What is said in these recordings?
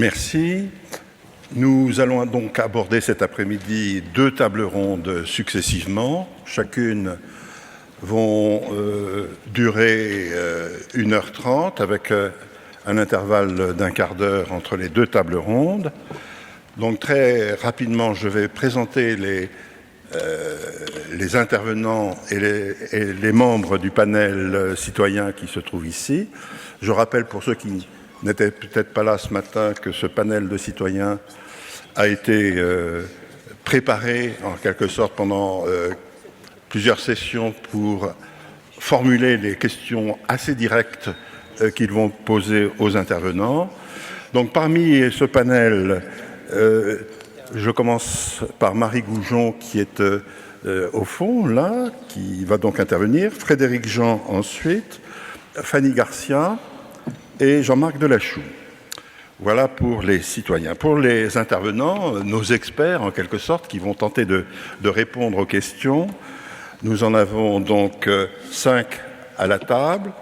Merci. Nous allons donc aborder cet après-midi 2 tables rondes successivement. Chacune vont durer 1h30 avec un intervalle d'1 quart d'heure entre les 2 tables rondes. Donc très rapidement, je vais présenter les intervenants et les membres du panel citoyen qui se trouvent ici. Je rappelle pour ceux qui n'étaient peut-être pas là ce matin que ce panel de citoyens a été préparé en quelque sorte pendant plusieurs sessions pour formuler les questions assez directes qu'ils vont poser aux intervenants. Donc parmi ce panel, je commence par Marie Goujon qui est au fond, là, qui va donc intervenir, Frédéric Jean ensuite, Fanny Garcia et Jean-Marc Delachou. Voilà pour les citoyens. Pour les intervenants, nos experts en quelque sorte, qui vont tenter de répondre aux questions, nous en avons donc 5 à la table.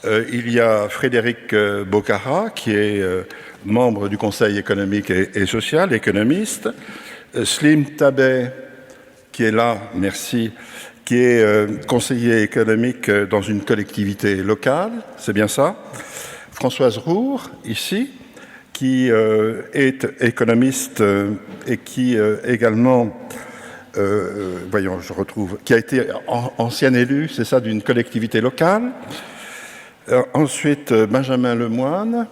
Il y a Frédéric Bocara, qui est membre du Conseil économique et social, économiste. Slim Tabet, qui est là, merci, qui est conseiller économique dans une collectivité locale, c'est bien ça. Françoise Roure, ici, qui est économiste et qui également, voyons, je retrouve, qui a été ancienne élue, c'est ça, d'une collectivité locale. Ensuite, Benjamin Lemoine,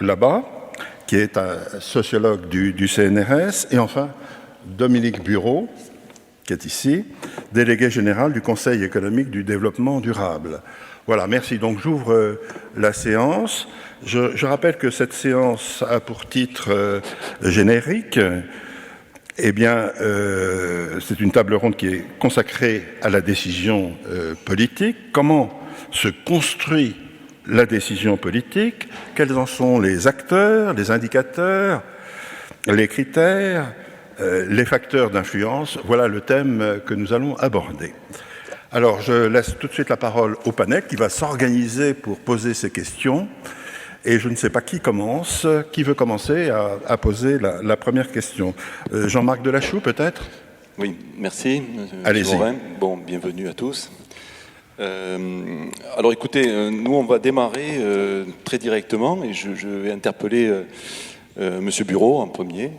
là-bas, qui est un sociologue du CNRS. Et enfin, Dominique Bureau, qui est ici, délégué général du Conseil économique du développement durable. Voilà, merci. Donc j'ouvre la séance. Je rappelle que cette séance a pour titre générique. Eh bien, c'est une table ronde qui est consacrée à la décision politique. Comment se construit la décision politique? Quels en sont les acteurs, les indicateurs, les critères, les facteurs d'influence? Voilà le thème que nous allons aborder. Alors, je laisse tout de suite la parole au panel qui va s'organiser pour poser ces questions. Et je ne sais pas qui commence. Qui veut commencer à poser la première question? Jean-Marc Delachou, peut-être? Oui, merci. Allez-y. Bon, bienvenue à tous. Alors écoutez, nous on va démarrer très directement et je vais interpeller Monsieur Bureau en premier.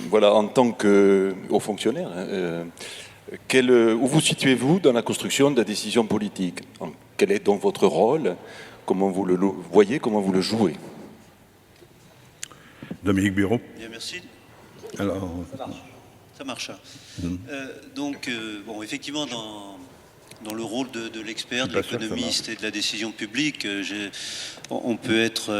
Voilà, en tant que haut fonctionnaire, où vous situez-vous dans la construction de la décision politique? Quel est donc votre rôle? Comment vous le voyez? Comment vous le jouez? Dominique Bureau. Bien, merci. Alors, ça marche. Bon, effectivement, dans le rôle de l'expert, de l'économiste et de la décision publique, on peut être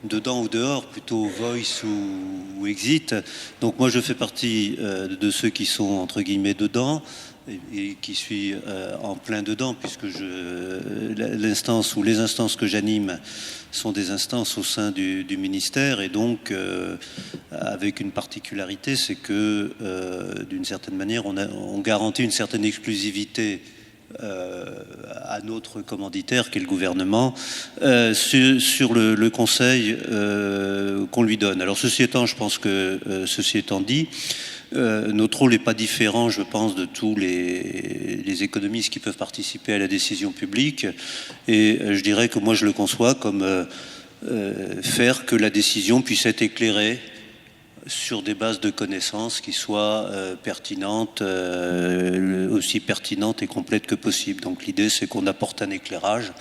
dedans ou dehors, plutôt voice ou exit. Donc moi je fais partie de ceux qui sont entre guillemets dedans et qui suis en plein dedans, puisque l'instance ou les instances que j'anime sont des instances au sein du ministère, et donc avec une particularité, c'est que d'une certaine manière on garantit une certaine exclusivité à notre commanditaire qui est le gouvernement sur le conseil qu'on lui donne. Alors ceci étant, je pense que ceci étant dit, notre rôle n'est pas différent, je pense, de tous les économistes qui peuvent participer à la décision publique, et je dirais que moi je le conçois comme faire que la décision puisse être éclairée sur des bases de connaissances qui soient pertinentes, aussi pertinentes et complètes que possible. Donc l'idée, c'est qu'on apporte un éclairage,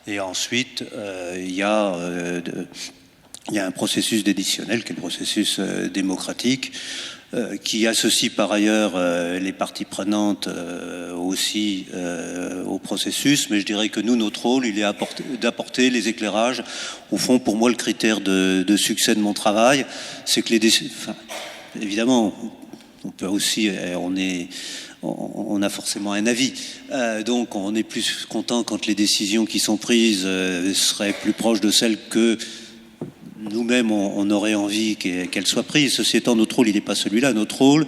et ensuite il y a un processus décisionnel qui est le processus démocratique, qui associe par ailleurs les parties prenantes aussi au processus, mais je dirais que nous, notre rôle, il est d'apporter les éclairages. Au fond, pour moi, le critère de succès de mon travail, c'est que évidemment, on peut aussi, on a forcément un avis. Donc, on est plus content quand les décisions qui sont prises seraient plus proches de celles que nous-mêmes, on aurait envie qu'elle soit prise. Ceci étant, notre rôle, il n'est pas celui-là. Notre rôle,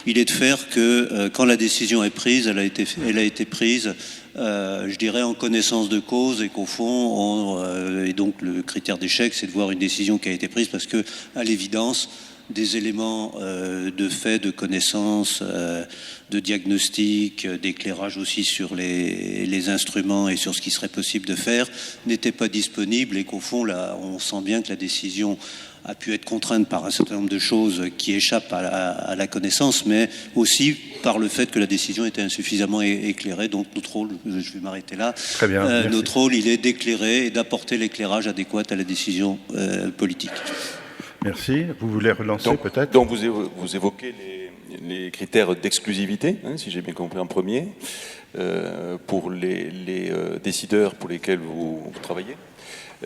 il est de faire que quand la décision est prise, elle a été prise je dirais, en connaissance de cause, et qu'au fond, et donc le critère d'échec, c'est de voir une décision qui a été prise parce que, à l'évidence, des éléments de fait, de connaissance, de diagnostic, d'éclairage aussi sur les instruments et sur ce qui serait possible de faire n'étaient pas disponibles, et qu'au fond, là, on sent bien que la décision a pu être contrainte par un certain nombre de choses qui échappent à la connaissance, mais aussi par le fait que la décision était insuffisamment éclairée. Donc notre rôle, je vais m'arrêter là, très bien, notre rôle, il est d'éclairer et d'apporter l'éclairage adéquat à la décision politique. Merci. Vous voulez relancer peut-être? Donc vous évoquez les critères d'exclusivité, si j'ai bien compris en premier, pour les décideurs pour lesquels vous travaillez,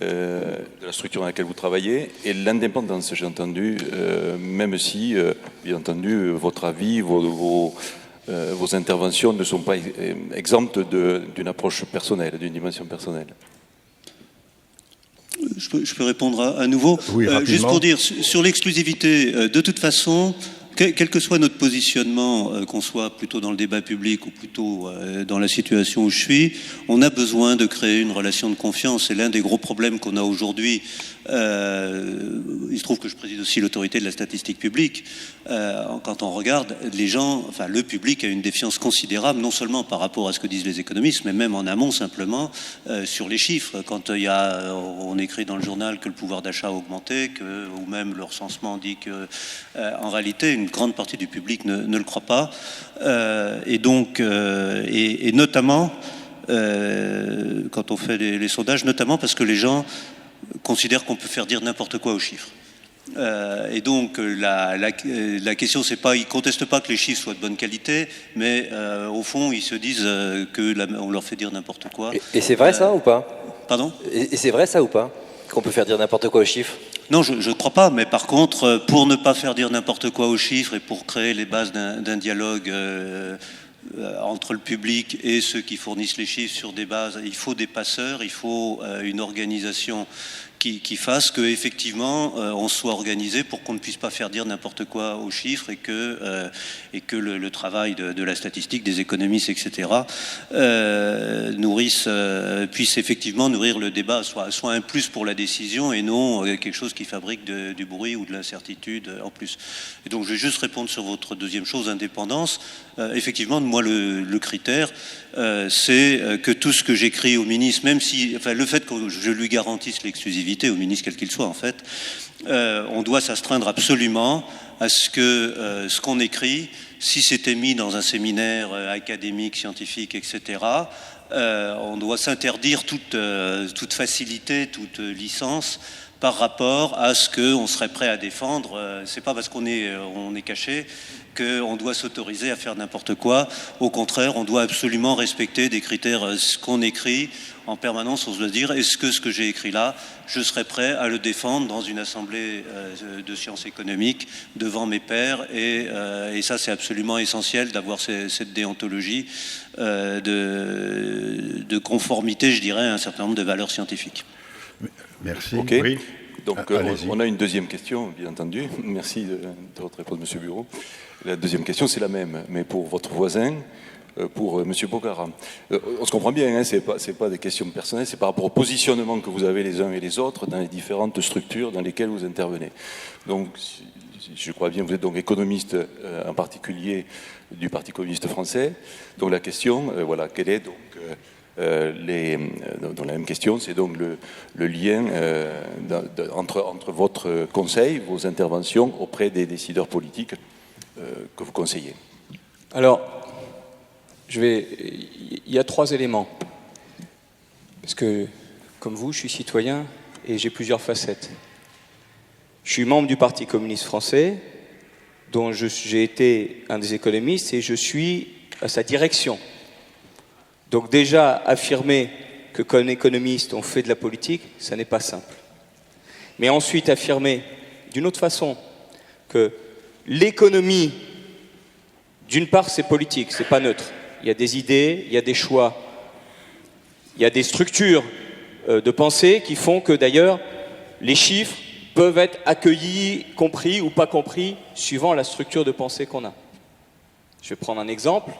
de la structure dans laquelle vous travaillez, et l'indépendance, j'ai entendu, même si, bien entendu, votre avis, vos interventions ne sont pas exemptes d'une approche personnelle, d'une dimension personnelle. Je peux répondre à nouveau. Oui, juste pour dire, sur l'exclusivité, de toute façon, quel que soit notre positionnement, qu'on soit plutôt dans le débat public ou plutôt dans la situation où je suis, on a besoin de créer une relation de confiance. C'est l'un des gros problèmes qu'on a aujourd'hui. Il se trouve que je préside aussi l'autorité de la statistique publique. Quand on regarde, les gens, enfin le public a une défiance considérable, non seulement par rapport à ce que disent les économistes, mais même en amont simplement sur les chiffres. Quand on écrit dans le journal que le pouvoir d'achat a augmenté, ou même le recensement dit que, en réalité, une grande partie du public ne le croit pas. Et donc, et notamment, quand on fait les sondages, notamment parce que les gens considèrent qu'on peut faire dire n'importe quoi aux chiffres. Et donc la question, c'est pas, ils contestent pas que les chiffres soient de bonne qualité, mais au fond ils se disent on leur fait dire n'importe quoi. Et c'est vrai ça ou pas? Pardon? Et c'est vrai ça ou pas? Qu'on peut faire dire n'importe quoi aux chiffres? Non, je ne crois pas, mais par contre, pour ne pas faire dire n'importe quoi aux chiffres et pour créer les bases d'un dialogue entre le public et ceux qui fournissent les chiffres sur des bases, il faut des passeurs, il faut une organisation qui fasse que effectivement on soit organisé pour qu'on ne puisse pas faire dire n'importe quoi aux chiffres, et que le travail de la statistique, des économistes, etc. Puisse effectivement nourrir le débat, soit un plus pour la décision et non quelque chose qui fabrique du bruit ou de l'incertitude en plus. Et donc je vais juste répondre sur votre deuxième chose, indépendance. Effectivement, moi le critère, c'est que tout ce que j'écris au ministre, même si, enfin, le fait que je lui garantisse l'exclusivité au ministre, quel qu'il soit en fait, on doit s'astreindre absolument à ce que ce qu'on écrit, si c'était mis dans un séminaire académique, scientifique, etc., on doit s'interdire toute facilité, toute licence par rapport à ce qu'on serait prêt à défendre. C'est pas parce qu'on est caché qu'on doit s'autoriser à faire n'importe quoi. Au contraire, on doit absolument respecter des critères. Ce qu'on écrit en permanence, on se doit dire, est-ce que ce que j'ai écrit là, je serais prêt à le défendre dans une assemblée de sciences économiques devant mes pairs, et ça c'est absolument essentiel d'avoir cette déontologie de conformité, je dirais, à un certain nombre de valeurs scientifiques. Merci. Okay. Oui. Donc on a une deuxième question, bien entendu. Merci de votre réponse, Monsieur Bureau. La deuxième question, c'est la même, mais pour votre voisin, pour Monsieur Bogara. On se comprend bien, hein, c'est pas des questions personnelles, c'est par rapport au positionnement que vous avez les uns et les autres dans les différentes structures dans lesquelles vous intervenez. Donc, je crois bien, vous êtes donc économiste, en particulier du Parti communiste français. Donc la question, voilà, quelle est donc dans la même question, c'est donc le lien entre votre conseil, vos interventions auprès des décideurs politiques que vous conseillez. Alors, il y a 3 éléments. Parce que, comme vous, je suis citoyen et j'ai plusieurs facettes. Je suis membre du Parti communiste français, dont j'ai été un des économistes, et je suis à sa direction. Donc déjà, affirmer que comme économiste, on fait de la politique, ça n'est pas simple. Mais ensuite, affirmer d'une autre façon que l'économie, d'une part, c'est politique, c'est pas neutre. Il y a des idées, il y a des choix, il y a des structures de pensée qui font que d'ailleurs, les chiffres peuvent être accueillis, compris ou pas compris, suivant la structure de pensée qu'on a. Je vais prendre un exemple.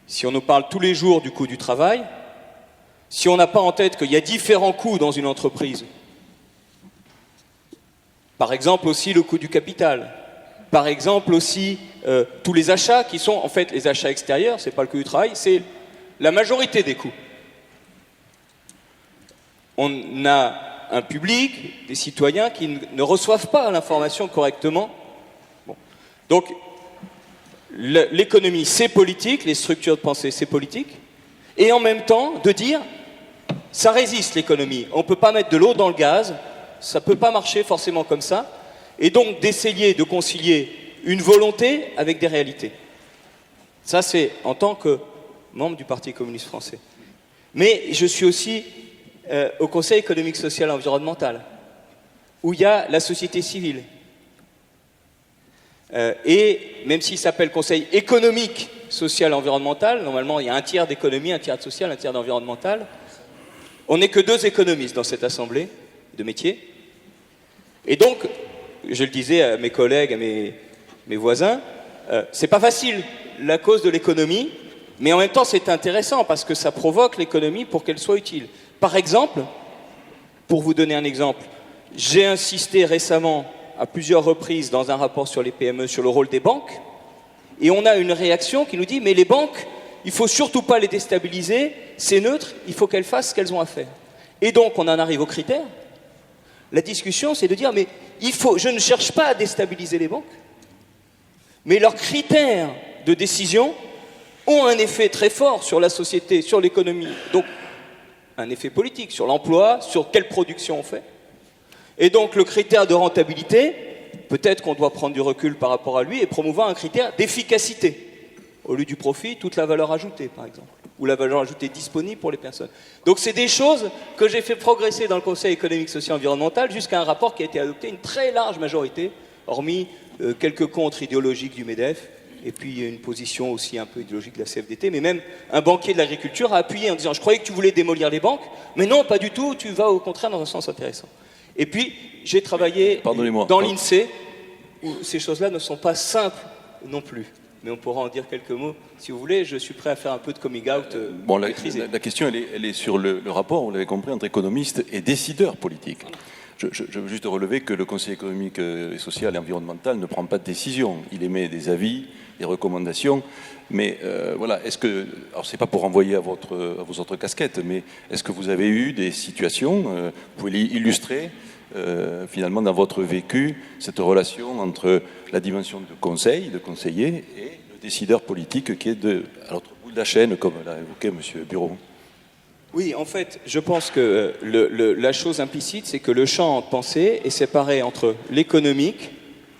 si on nous parle tous les jours du coût du travail, si on n'a pas en tête qu'il y a différents coûts dans une entreprise, par exemple aussi le coût du capital, par exemple aussi tous les achats qui sont en fait les achats extérieurs, c'est pas le coût du travail, c'est la majorité des coûts. On a un public, des citoyens qui ne reçoivent pas l'information correctement. Bon. Donc l'économie c'est politique, les structures de pensée c'est politique, et en même temps de dire ça résiste l'économie, on ne peut pas mettre de l'eau dans le gaz, ça ne peut pas marcher forcément comme ça, et donc d'essayer de concilier une volonté avec des réalités. Ça c'est en tant que membre du Parti communiste français. Mais je suis aussi au Conseil économique, social et environnemental, où il y a la société civile. Et même s'il s'appelle Conseil économique, social et environnemental, normalement il y a un tiers d'économie, un tiers de social, un tiers d'environnemental, on n'est que 2 économistes dans cette assemblée de métier. Et donc, je le disais à mes collègues, à mes voisins, c'est pas facile la cause de l'économie, mais en même temps c'est intéressant parce que ça provoque l'économie pour qu'elle soit utile. Par exemple, pour vous donner un exemple, j'ai insisté récemment à plusieurs reprises dans un rapport sur les PME sur le rôle des banques, et on a une réaction qui nous dit mais les banques, il ne faut surtout pas les déstabiliser, c'est neutre, il faut qu'elles fassent ce qu'elles ont à faire. Et donc on en arrive aux critères. La discussion c'est de dire mais je ne cherche pas à déstabiliser les banques, mais leurs critères de décision ont un effet très fort sur la société, sur l'économie, donc un effet politique, sur l'emploi, sur quelle production on fait. Et donc le critère de rentabilité, peut-être qu'on doit prendre du recul par rapport à lui et promouvoir un critère d'efficacité. Au lieu du profit, toute la valeur ajoutée, par exemple, ou la valeur ajoutée disponible pour les personnes. Donc c'est des choses que j'ai fait progresser dans le Conseil économique, social et environnemental jusqu'à un rapport qui a été adopté à une très large majorité, hormis quelques contres idéologiques du MEDEF, et puis une position aussi un peu idéologique de la CFDT, mais même un banquier de l'agriculture a appuyé en disant « Je croyais que tu voulais démolir les banques, mais non, pas du tout, tu vas au contraire dans un sens intéressant. » Et puis, j'ai travaillé dans l'INSEE, où ces choses-là ne sont pas simples non plus. Mais on pourra en dire quelques mots, si vous voulez. Je suis prêt à faire un peu de coming out maîtrisé. La question, elle est sur le rapport, vous l'avez compris, entre économistes et décideurs politiques. Je veux juste relever que le Conseil économique et social et environnemental ne prend pas de décision. Il émet des avis, des recommandations. Mais voilà, est-ce que, alors c'est pas pour renvoyer à vos autres casquettes, mais est-ce que vous avez eu des situations, vous pouvez illustrer finalement dans votre vécu cette relation entre la dimension de conseil, de conseiller, et le décideur politique qui est à l'autre bout de la chaîne, comme l'a évoqué M. Bureau? Oui, en fait, je pense que la chose implicite, c'est que le champ de pensée est séparé entre l'économique,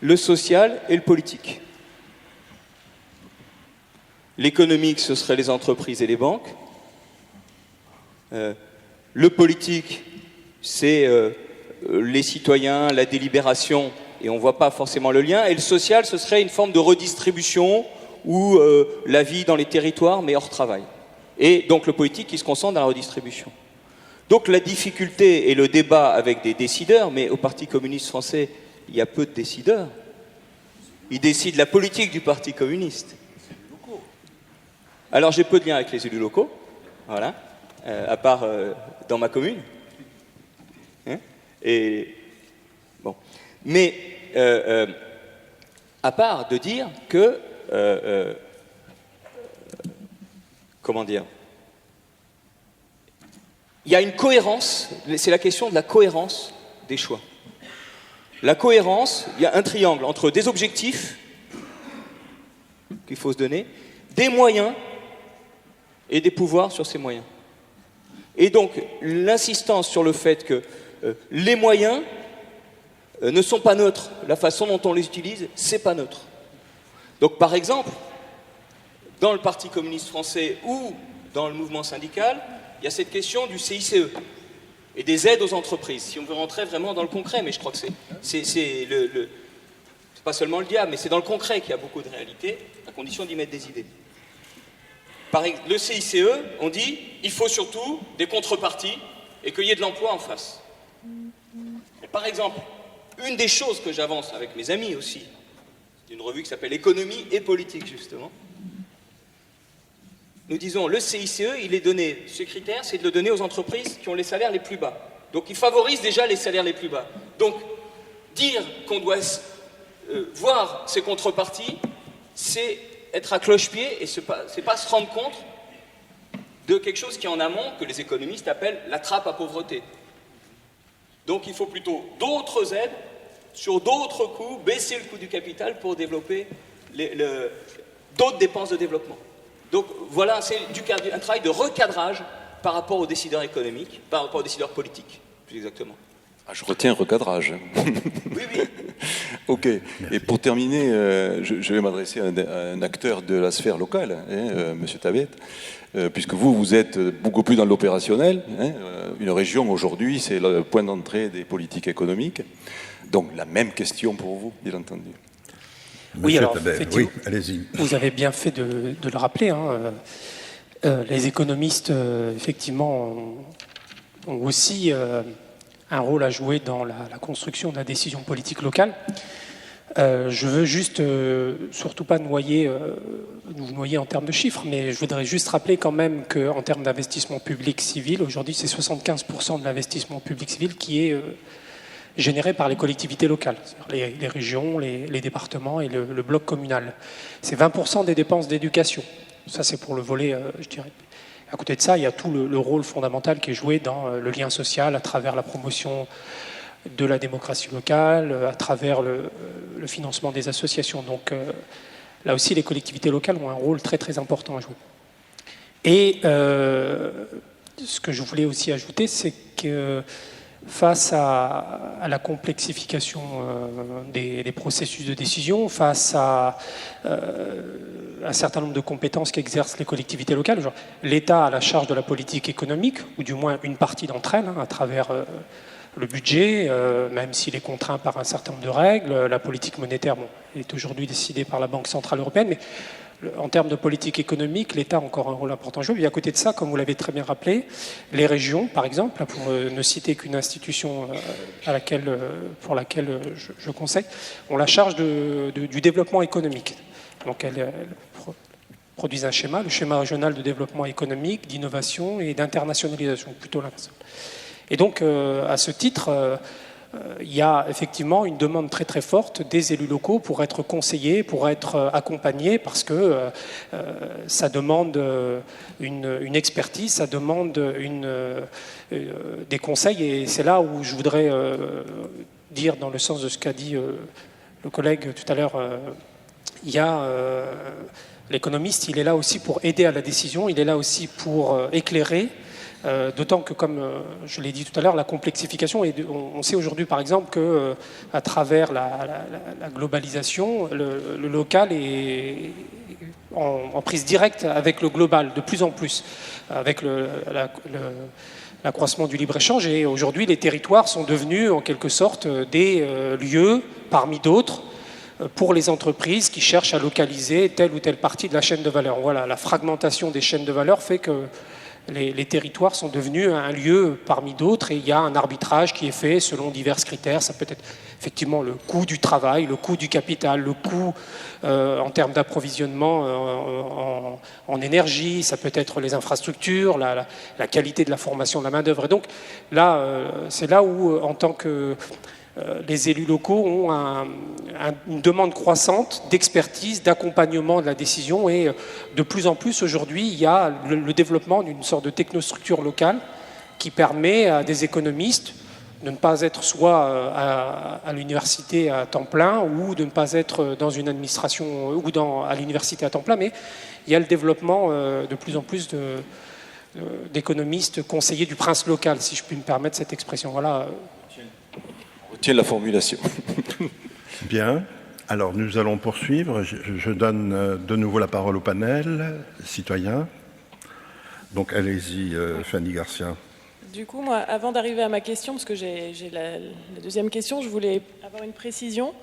le social et le politique. L'économique, ce serait les entreprises et les banques. Le politique, c'est les citoyens, la délibération, et on ne voit pas forcément le lien. Et le social, ce serait une forme de redistribution ou la vie dans les territoires, mais hors travail. Et donc le politique qui se concentre dans la redistribution. Donc la difficulté et le débat avec des décideurs, mais au Parti communiste français, il y a peu de décideurs. Ils décident la politique du Parti communiste. Alors j'ai peu de liens avec les élus locaux, voilà, à part dans ma commune. Hein, et bon, mais à part de dire que comment dire, il y a une cohérence. C'est la question de la cohérence des choix. La cohérence, il y a un triangle entre des objectifs qu'il faut se donner, des moyens et des pouvoirs sur ces moyens. Et donc, l'insistance sur le fait que les moyens ne sont pas neutres, la façon dont on les utilise, c'est pas neutre. Donc, par exemple, dans le Parti communiste français ou dans le mouvement syndical, il y a cette question du CICE et des aides aux entreprises. Si on veut rentrer vraiment dans le concret, mais je crois que c'est pas seulement le diable, mais c'est dans le concret qu'il y a beaucoup de réalité, à condition d'y mettre des idées. Le CICE, on dit, il faut surtout des contreparties et qu'il y ait de l'emploi en face. Et par exemple, une des choses que j'avance avec mes amis aussi, d'une revue qui s'appelle Économie et Politique, justement, Nous disons le CICE, il est donné, ce critère, c'est de le donner aux entreprises qui ont les salaires les plus bas. Donc il favorise déjà les salaires les plus bas. Donc dire qu'on doit voir ces contreparties, c'est être à cloche-pied et c'est pas se rendre compte de quelque chose qui est en amont, que les économistes appellent la trappe à pauvreté. Donc il faut plutôt d'autres aides sur d'autres coûts, baisser le coût du capital pour développer d'autres dépenses de développement. Donc voilà, c'est un travail de recadrage par rapport aux décideurs économiques, par rapport aux décideurs politiques, plus exactement. Ah, je retiens recadrage. Oui, oui. Ok. Et pour terminer, je vais m'adresser à un acteur de la sphère locale, Monsieur Tabet, puisque vous êtes beaucoup plus dans l'opérationnel. Une région aujourd'hui, c'est le point d'entrée des politiques économiques. Donc la même question pour vous, bien entendu. Oui, alors, oui, allez-y. Vous avez bien fait de le rappeler. Les économistes, effectivement, ont aussi un rôle à jouer dans la construction de la décision politique locale. Je veux juste, surtout pas nous noyer en termes de chiffres, mais je voudrais juste rappeler quand même qu'en termes d'investissement public civil, aujourd'hui, c'est 75% de l'investissement public civil qui est généré par les collectivités locales, les régions, les départements et le bloc communal. C'est 20% des dépenses d'éducation. Ça, c'est pour le volet, je dirais. À côté de ça, il y a tout le rôle fondamental qui est joué dans le lien social à travers la promotion de la démocratie locale, à travers le financement des associations. Donc là aussi, les collectivités locales ont un rôle très très important à jouer. Et ce que je voulais aussi ajouter, c'est que face à la complexification des processus de décision, face à un certain nombre de compétences qu'exercent les collectivités locales, l'État a la charge de la politique économique, ou du moins une partie d'entre elles, à travers le budget, même s'il est contraint par un certain nombre de règles. La politique monétaire, est aujourd'hui décidée par la Banque Centrale Européenne, mais en termes de politique économique, l'État a encore un rôle important à jouer. Et à côté de ça, comme vous l'avez très bien rappelé, les régions, par exemple, pour ne citer qu'une institution pour laquelle je conseille, ont la charge du développement économique. Donc elles produisent un schéma, le schéma régional de développement économique, d'innovation et d'internationalisation, plutôt l'inverse. Et donc, à ce titre, il y a effectivement une demande très très forte des élus locaux pour être conseillés, pour être accompagnés, parce que ça demande une expertise, ça demande des conseils, et c'est là où je voudrais dire, dans le sens de ce qu'a dit le collègue tout à l'heure, il y a l'économiste, il est là aussi pour aider à la décision, il est là aussi pour éclairer. D'autant que, comme je l'ai dit tout à l'heure, la complexification, et on sait aujourd'hui par exemple qu'à travers la globalisation, le local est en prise directe avec le global, de plus en plus, avec l'accroissement du libre-échange. Et aujourd'hui, les territoires sont devenus en quelque sorte des lieux, parmi d'autres, pour les entreprises qui cherchent à localiser telle ou telle partie de la chaîne de valeur. Voilà, la fragmentation des chaînes de valeur fait que les territoires sont devenus un lieu parmi d'autres, et il y a un arbitrage qui est fait selon divers critères. Ça peut être effectivement le coût du travail, le coût du capital, le coût en termes d'approvisionnement en énergie, ça peut être les infrastructures, la qualité de la formation de la main-d'œuvre. Et donc là, c'est là où, en tant que les élus locaux ont une demande croissante d'expertise, d'accompagnement de la décision, et de plus en plus aujourd'hui, il y a le développement d'une sorte de technostructure locale qui permet à des économistes de ne pas être soit à l'université à temps plein, ou de ne pas être dans une administration ou à l'université à temps plein, mais il y a le développement de plus en plus d'économistes conseillers du prince local, si je puis me permettre cette expression. Voilà. Retiens la formulation. Bien. Alors, nous allons poursuivre. Je donne de nouveau la parole au panel citoyen. Donc, allez-y, Fanny Garcia. Du coup, moi, avant d'arriver à ma question, parce que j'ai la deuxième question, je voulais avoir une précision.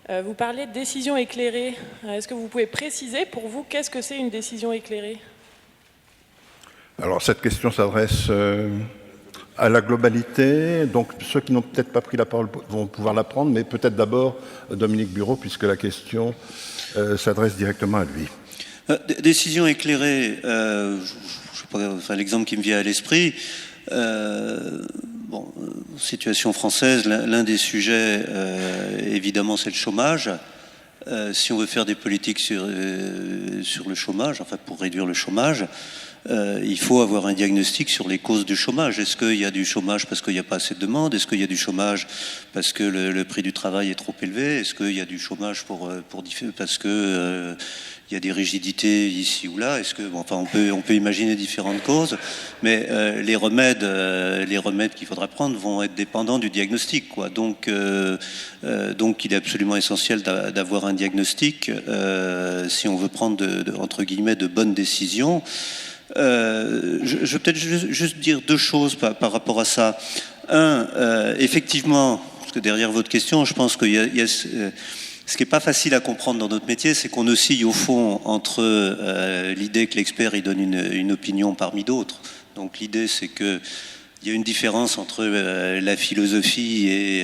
Vous parlez de décision éclairée. Est-ce que vous pouvez préciser, pour vous, qu'est-ce que c'est une décision éclairée ? Alors, cette question s'adresse à la globalité. Donc, ceux qui n'ont peut-être pas pris la parole vont pouvoir la prendre, mais peut-être d'abord Dominique Bureau, puisque la question s'adresse directement à lui. Décision éclairée, l'exemple qui me vient à l'esprit, situation française, l'un des sujets, évidemment, c'est le chômage. Si on veut faire des politiques sur le chômage, pour réduire le chômage, il faut avoir un diagnostic sur les causes du chômage. Est-ce qu'il y a du chômage parce qu'il n'y a pas assez de demande? Est-ce qu'il y a du chômage parce que le prix du travail est trop élevé? Est-ce qu'il y a du chômage parce que il y a des rigidités ici ou là? Est-ce que on peut imaginer différentes causes, mais les remèdes qu'il faudra prendre vont être dépendants du diagnostic, quoi. Donc il est absolument essentiel d'avoir un diagnostic si on veut prendre entre guillemets de bonnes décisions. Je vais peut-être juste dire deux choses par rapport à ça. Effectivement, parce que derrière votre question, je pense qu'il y a ce qui n'est pas facile à comprendre dans notre métier, c'est qu'on oscille au fond entre l'idée que l'expert il donne une opinion parmi d'autres. Donc l'idée, c'est que il y a une différence entre la philosophie et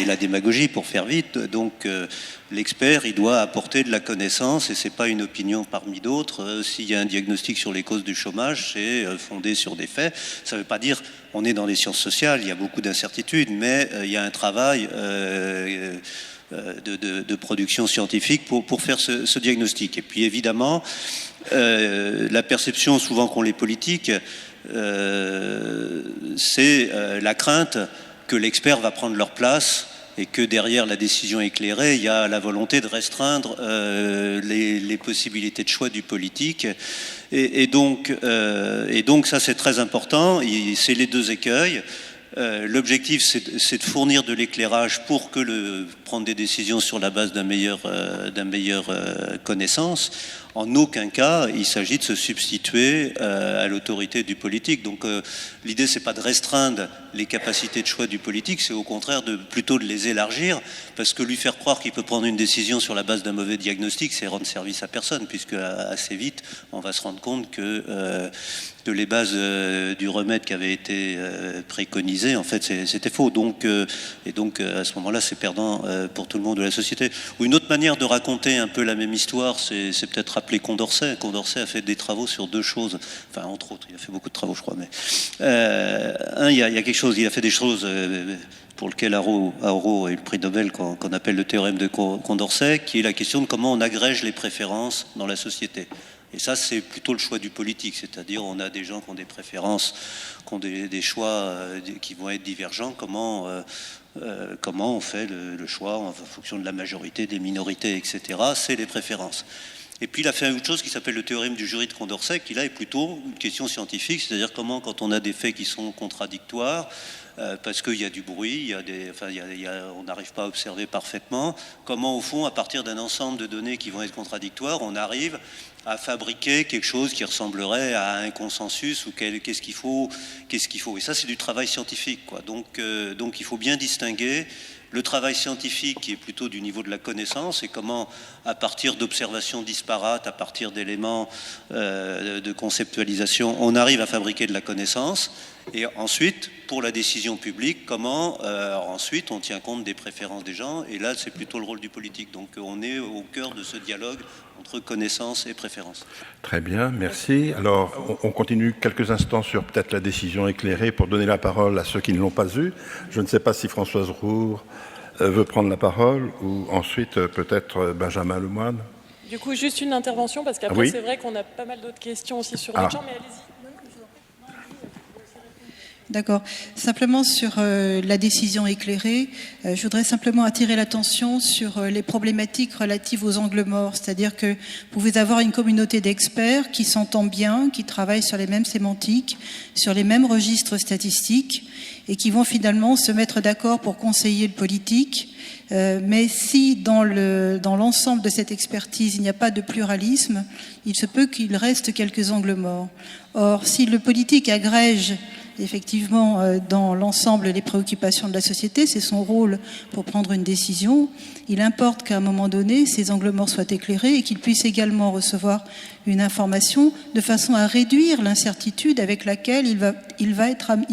la démagogie, pour faire vite. Donc l'expert, il doit apporter de la connaissance et c'est pas une opinion parmi d'autres. S'il y a un diagnostic sur les causes du chômage, c'est fondé sur des faits. Ça ne veut pas dire on est dans les sciences sociales, il y a beaucoup d'incertitudes, mais il y a un travail de production scientifique pour faire ce diagnostic. Et puis évidemment, la perception souvent qu'ont les politiques, c'est la crainte que l'expert va prendre leur place et que derrière la décision éclairée, il y a la volonté de restreindre les possibilités de choix du politique. Et donc ça, c'est très important. C'est les deux écueils. L'objectif, c'est de fournir de l'éclairage pour prendre des décisions sur la base d'un meilleur connaissance. En aucun cas, il s'agit de se substituer à l'autorité du politique. Donc l'idée, c'est pas de restreindre les capacités de choix du politique, c'est au contraire plutôt de les élargir, parce que lui faire croire qu'il peut prendre une décision sur la base d'un mauvais diagnostic, c'est rendre service à personne, puisque assez vite, on va se rendre compte que les bases du remède qui avait été préconisé, en fait, c'était faux. Donc à ce moment-là, c'est perdant pour tout le monde de la société. Ou une autre manière de raconter un peu la même histoire, c'est peut-être rappeler Condorcet. Condorcet a fait des travaux sur deux choses. Enfin, entre autres, il a fait beaucoup de travaux, je crois. Mais il y a quelque chose. Il a fait des choses pour lequel Arrow a eu le prix Nobel qu'on appelle le théorème de Condorcet, qui est la question de comment on agrège les préférences dans la société. Et ça, c'est plutôt le choix du politique, c'est-à-dire on a des gens qui ont des préférences, qui ont des choix qui vont être divergents. Comment on fait le choix en fonction de la majorité, des minorités, etc. C'est les préférences. Et puis il a fait autre chose qui s'appelle le théorème du jury de Condorcet, qui là est plutôt une question scientifique, c'est-à-dire comment, quand on a des faits qui sont contradictoires, parce qu'il y a du bruit, on n'arrive pas à observer parfaitement, comment au fond, à partir d'un ensemble de données qui vont être contradictoires, on arrive à fabriquer quelque chose qui ressemblerait à un consensus, ou qu'est-ce qu'il faut. Et ça, c'est du travail scientifique, quoi. Donc il faut bien distinguer le travail scientifique, qui est plutôt du niveau de la connaissance, et comment, à partir d'observations disparates, à partir d'éléments de conceptualisation, on arrive à fabriquer de la connaissance. Et ensuite, pour la décision publique, comment ensuite on tient compte des préférences des gens. Et là, c'est plutôt le rôle du politique. Donc on est au cœur de ce dialogue entre connaissance et préférence. Très bien, merci. Alors, on continue quelques instants sur peut-être la décision éclairée pour donner la parole à ceux qui ne l'ont pas eue. Je ne sais pas si Françoise Roure veut prendre la parole, ou ensuite peut-être Benjamin Lemoine. Du coup, juste une intervention, parce qu'après, c'est vrai qu'on a pas mal d'autres questions aussi sur le champ, mais allez-y. D'accord. Simplement sur la décision éclairée, je voudrais simplement attirer l'attention sur les problématiques relatives aux angles morts. C'est-à-dire que vous pouvez avoir une communauté d'experts qui s'entend bien, qui travaillent sur les mêmes sémantiques, sur les mêmes registres statistiques, et qui vont finalement se mettre d'accord pour conseiller le politique. Mais si dans l'ensemble de cette expertise, il n'y a pas de pluralisme, il se peut qu'il reste quelques angles morts. Or, si le politique agrège effectivement dans l'ensemble les préoccupations de la société, c'est son rôle pour prendre une décision, il importe qu'à un moment donné, ces angles morts soient éclairés et qu'il puisse également recevoir une information de façon à réduire l'incertitude avec laquelle il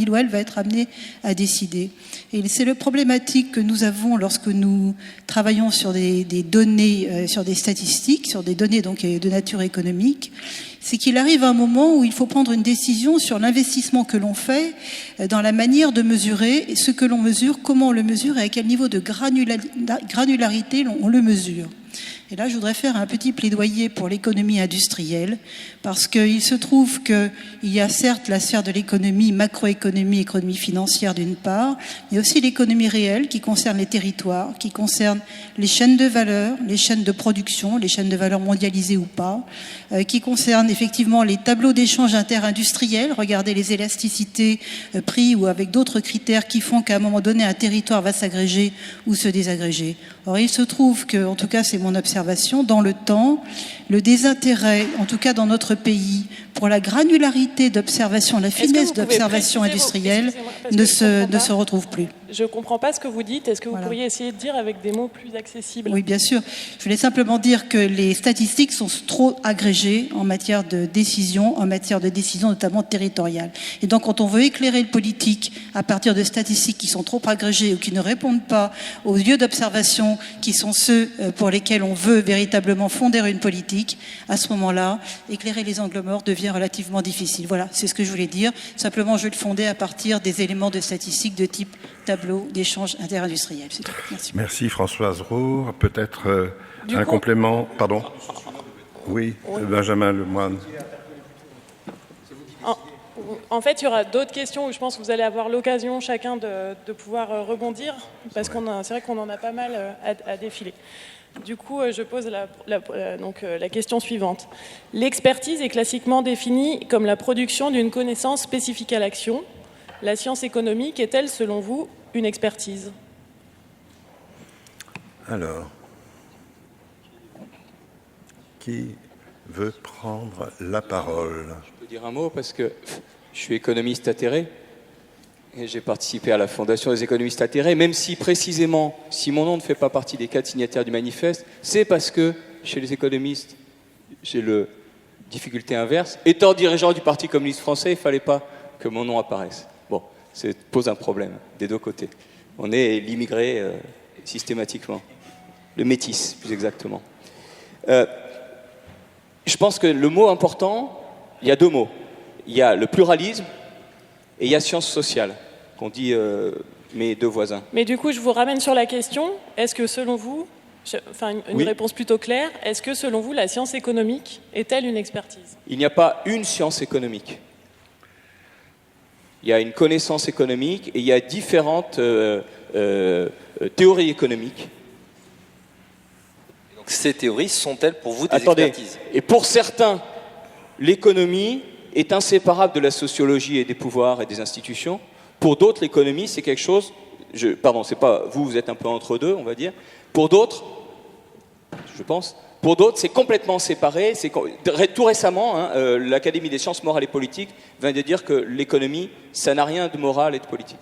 ou elle va être amené à décider. Et c'est la problématique que nous avons lorsque nous travaillons sur des données, sur des statistiques, sur des données donc de nature économique, c'est qu'il arrive un moment où il faut prendre une décision sur l'investissement que l'on fait dans la manière de mesurer ce que l'on mesure, comment on le mesure et à quel niveau de granularité on le mesure. Et là, je voudrais faire un petit plaidoyer pour l'économie industrielle, parce qu'il se trouve qu'il y a certes la sphère de l'économie, macroéconomie, économie financière d'une part, mais aussi l'économie réelle qui concerne les territoires, qui concerne les chaînes de valeur, les chaînes de production, les chaînes de valeur mondialisées ou pas, qui concerne effectivement les tableaux d'échange interindustriels, regardez les élasticités prix ou avec d'autres critères qui font qu'à un moment donné, un territoire va s'agréger ou se désagréger. Or, il se trouve que, en tout cas, c'est mon observation, dans le temps, le désintérêt, en tout cas dans notre pays, pour la granularité d'observation, la finesse d'observation industrielle ne se retrouve plus. Je ne comprends pas ce que vous dites. Est-ce que vous pourriez essayer de dire avec des mots plus accessibles ? Oui, bien sûr. Je voulais simplement dire que les statistiques sont trop agrégées en matière de décision, notamment territoriale. Et donc, quand on veut éclairer le politique à partir de statistiques qui sont trop agrégées ou qui ne répondent pas aux lieux d'observation qui sont ceux pour lesquels on veut véritablement fonder une politique, à ce moment-là, éclairer les angles morts devient relativement difficile. Voilà, c'est ce que je voulais dire. Simplement, je vais le fonder à partir des éléments de statistiques de type tableau d'échange interindustriel. C'est tout. Merci. Merci Françoise Roux. Peut-être un complément. Pardon. Oui, Benjamin Lemoine. En fait, il y aura d'autres questions où je pense que vous allez avoir l'occasion chacun de pouvoir rebondir, parce c'est vrai qu'on en a pas mal à défiler. Du coup, je pose la question suivante. L'expertise est classiquement définie comme la production d'une connaissance spécifique à l'action. La science économique est-elle, selon vous, une expertise ? Alors, qui veut prendre la parole ? Je peux dire un mot parce que je suis économiste atterré et j'ai participé à la fondation des économistes atterrés, même si précisément, si mon nom ne fait pas partie des 4 signataires du manifeste, c'est parce que chez les économistes, j'ai la difficulté inverse. Étant dirigeant du Parti communiste français, il ne fallait pas que mon nom apparaisse. Bon, ça pose un problème des deux côtés. On est l'immigré systématiquement, le métis plus exactement. Je pense que le mot important, il y a 2 mots. Il y a le pluralisme et il y a sciences sociales, qu'ont dit mes 2 voisins. Mais du coup, je vous ramène sur la question. Est-ce que selon vous, une réponse plutôt claire, est-ce que selon vous, la science économique est-elle une expertise ? Il n'y a pas une science économique. Il y a une connaissance économique et il y a différentes théories économiques. Donc ces théories sont-elles pour vous des expertises ? Et pour certains, l'économie est inséparable de la sociologie et des pouvoirs et des institutions. Pour d'autres, l'économie, c'est quelque chose... c'est pas vous êtes un peu entre deux, on va dire. Pour d'autres, je pense, pour d'autres, c'est complètement séparé. Tout récemment, l'Académie des sciences morales et politiques vient de dire que l'économie, ça n'a rien de moral et de politique.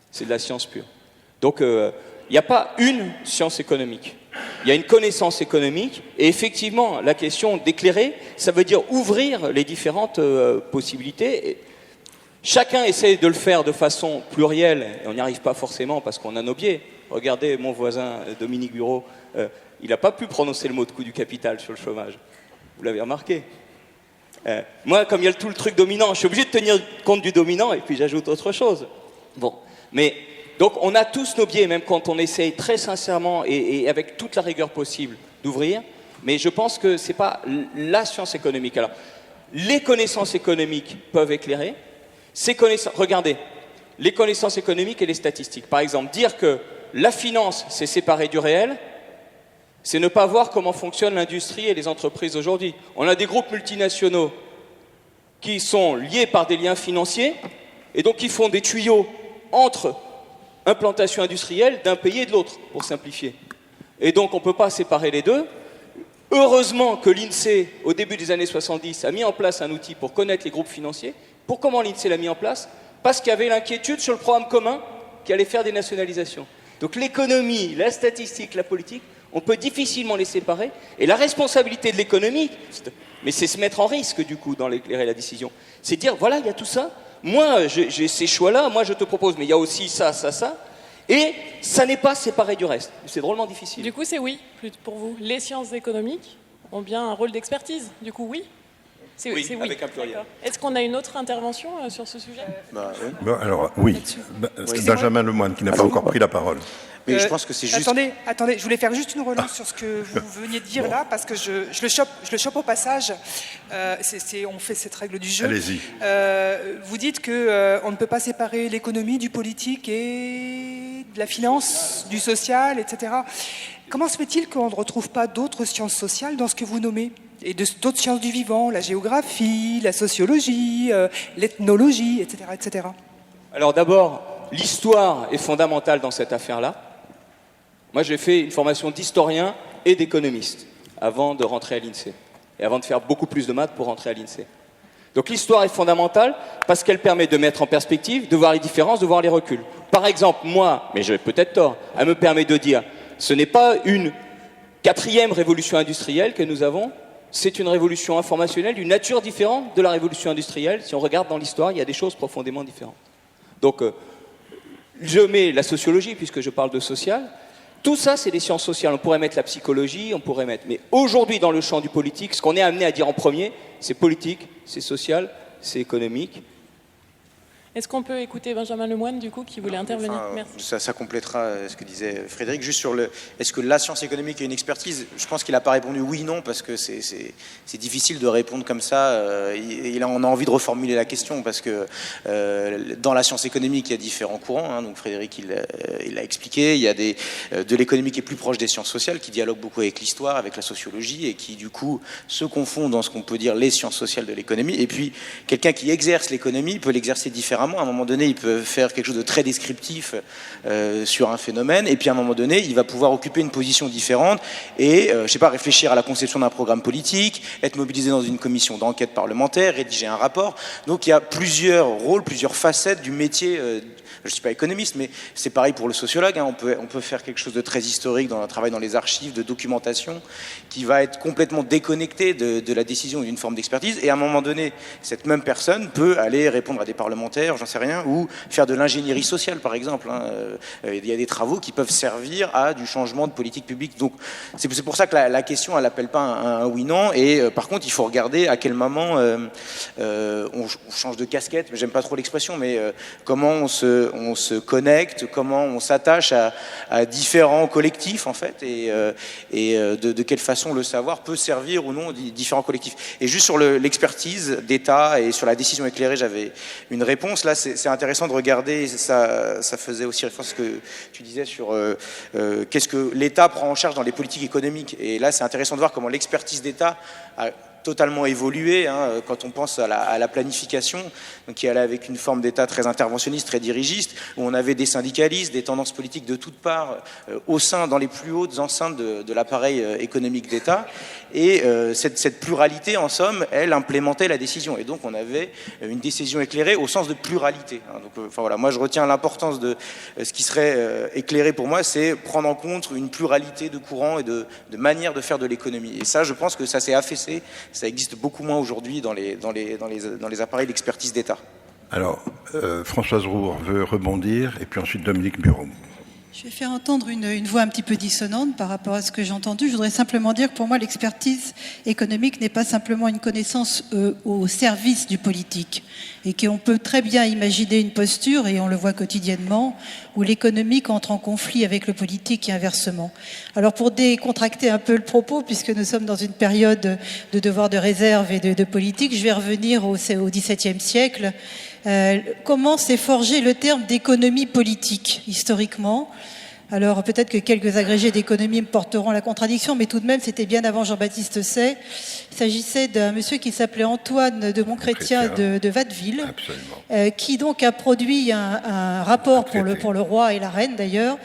C'est de la science pure. Donc, il n'y a pas une science économique. Il y a une connaissance économique, et effectivement, la question d'éclairer, ça veut dire ouvrir les différentes possibilités. Et chacun essaie de le faire de façon plurielle, et on n'y arrive pas forcément parce qu'on a nos biais. Regardez mon voisin Dominique Bureau, il n'a pas pu prononcer le mot de coût du capital sur le chômage. Vous l'avez remarqué. Moi, comme il y a tout le truc dominant, je suis obligé de tenir compte du dominant, et puis j'ajoute autre chose. Bon, mais... Donc on a tous nos biais, même quand on essaye très sincèrement et avec toute la rigueur possible d'ouvrir, mais je pense que ce n'est pas la science économique. Alors, les connaissances économiques peuvent éclairer. Regardez, les connaissances économiques et les statistiques. Par exemple, dire que la finance, c'est séparé du réel, c'est ne pas voir comment fonctionne l'industrie et les entreprises aujourd'hui. On a des groupes multinationaux qui sont liés par des liens financiers et donc qui font des tuyaux entre implantation industrielle d'un pays et de l'autre, pour simplifier. Et donc on ne peut pas séparer les deux. Heureusement que l'INSEE, au début des années 70, a mis en place un outil pour connaître les groupes financiers. Comment l'INSEE l'a mis en place ? Parce qu'il y avait l'inquiétude sur le programme commun qui allait faire des nationalisations. Donc l'économie, la statistique, la politique, on peut difficilement les séparer. Et la responsabilité de l'économie, mais c'est se mettre en risque du coup dans l'éclairer la décision. C'est dire, voilà, il y a tout ça. Moi, j'ai ces choix-là, moi je te propose, mais il y a aussi ça, ça, ça. Et ça n'est pas séparé du reste. C'est drôlement difficile. Du coup, c'est oui, pour vous. Les sciences économiques ont bien un rôle d'expertise. Du coup, oui. C'est oui, avec un pluriel. Est-ce qu'on a une autre intervention sur ce sujet? Oui. Bon, alors, oui. Benjamin Lemoine, qui n'a pas encore pris la parole. Mais je pense que c'est juste... Attendez, je voulais faire juste une relance sur ce que vous veniez de dire là, parce que je le chope au passage. On fait cette règle du jeu. Allez-y. Vous dites qu'on ne peut pas séparer l'économie du politique et de la finance, du social, etc. Comment se fait-il qu'on ne retrouve pas d'autres sciences sociales dans ce que vous nommez ? Et d'autres sciences du vivant, la géographie, la sociologie, l'ethnologie, etc., etc. Alors d'abord, l'histoire est fondamentale dans cette affaire-là. Moi, j'ai fait une formation d'historien et d'économiste avant de rentrer à l'INSEE. Et avant de faire beaucoup plus de maths pour rentrer à l'INSEE. Donc l'histoire est fondamentale parce qu'elle permet de mettre en perspective, de voir les différences, de voir les reculs. Par exemple, moi, mais j'ai peut-être tort, elle me permet de dire ce n'est pas une 4e révolution industrielle que nous avons, c'est une révolution informationnelle d'une nature différente de la révolution industrielle. Si on regarde dans l'histoire, il y a des choses profondément différentes. Donc, je mets la sociologie, puisque je parle de social. Tout ça, c'est des sciences sociales. On pourrait mettre la psychologie, on pourrait mettre... Mais aujourd'hui, dans le champ du politique, ce qu'on est amené à dire en premier, c'est politique, c'est social, c'est économique. Est-ce qu'on peut écouter Benjamin Lemoine, du coup, qui voulait intervenir? Merci. Ça complétera ce que disait Frédéric. Juste sur est-ce que la science économique est une expertise? Je pense qu'il n'a pas répondu oui, non, parce que c'est difficile de répondre comme ça. On a envie de reformuler la question, parce que dans la science économique, il y a différents courants. Hein, donc Frédéric, il l'a expliqué. Il y a de l'économie qui est plus proche des sciences sociales, qui dialogue beaucoup avec l'histoire, avec la sociologie, et qui, du coup, se confond dans ce qu'on peut dire les sciences sociales de l'économie. Et puis, quelqu'un qui exerce l'économie peut l'exercer différemment. À un moment donné, il peut faire quelque chose de très descriptif sur un phénomène, et puis à un moment donné, il va pouvoir occuper une position différente et, je sais pas, réfléchir à la conception d'un programme politique, être mobilisé dans une commission d'enquête parlementaire, rédiger un rapport. Donc il y a plusieurs rôles, plusieurs facettes du métier. Je ne suis pas économiste, mais c'est pareil pour le sociologue. Hein. On peut faire quelque chose de très historique dans un travail dans les archives, de documentation, qui va être complètement déconnecté de la décision d'une forme d'expertise. Et à un moment donné, cette même personne peut aller répondre à des parlementaires, j'en sais rien, ou faire de l'ingénierie sociale, par exemple. Hein. Il y a des travaux qui peuvent servir à du changement de politique publique. Donc c'est pour ça que la question, elle n'appelle pas un oui-non. Et par contre, il faut regarder à quel moment on change de casquette. J'aime pas trop l'expression, mais comment on se connecte, comment on s'attache à différents collectifs, en fait, et de quelle façon le savoir peut servir ou non différents collectifs. Et juste sur l'expertise d'État et sur la décision éclairée, j'avais une réponse. Là, c'est intéressant de regarder, ça faisait aussi référence à ce que tu disais sur qu'est-ce que l'État prend en charge dans les politiques économiques. Et là, c'est intéressant de voir comment l'expertise d'État a totalement évolué, hein, quand on pense à la planification, donc qui allait avec une forme d'État très interventionniste, très dirigiste, où on avait des syndicalistes, des tendances politiques de toutes parts, dans les plus hautes enceintes de l'appareil économique d'État. Et cette pluralité, en somme, elle implémentait la décision. Et donc, on avait une décision éclairée au sens de pluralité. Hein. Donc, voilà, moi, je retiens l'importance de ce qui serait éclairé pour moi, c'est prendre en compte une pluralité de courants et de manières de faire de l'économie. Et ça, je pense que ça s'est affaissé. Ça existe beaucoup moins aujourd'hui dans les appareils d'expertise d'État. Alors, Françoise Roure veut rebondir, et puis ensuite Dominique Bureau. Je vais faire entendre une voix un petit peu dissonante par rapport à ce que j'ai entendu. Je voudrais simplement dire que pour moi, l'expertise économique n'est pas simplement une connaissance au service du politique, et qu'on peut très bien imaginer une posture, et on le voit quotidiennement, où l'économique entre en conflit avec le politique et inversement. Alors pour décontracter un peu le propos, puisque nous sommes dans une période de devoir de réserve et de politique, je vais revenir au XVIIe siècle. Comment s'est forgé le terme d'économie politique, historiquement? Alors peut-être que quelques agrégés d'économie me porteront la contradiction, mais tout de même, c'était bien avant Jean-Baptiste Say. Il s'agissait d'un monsieur qui s'appelait Antoine de Montchrétien de Watteville, qui donc a produit un rapport pour le roi et la reine d'ailleurs,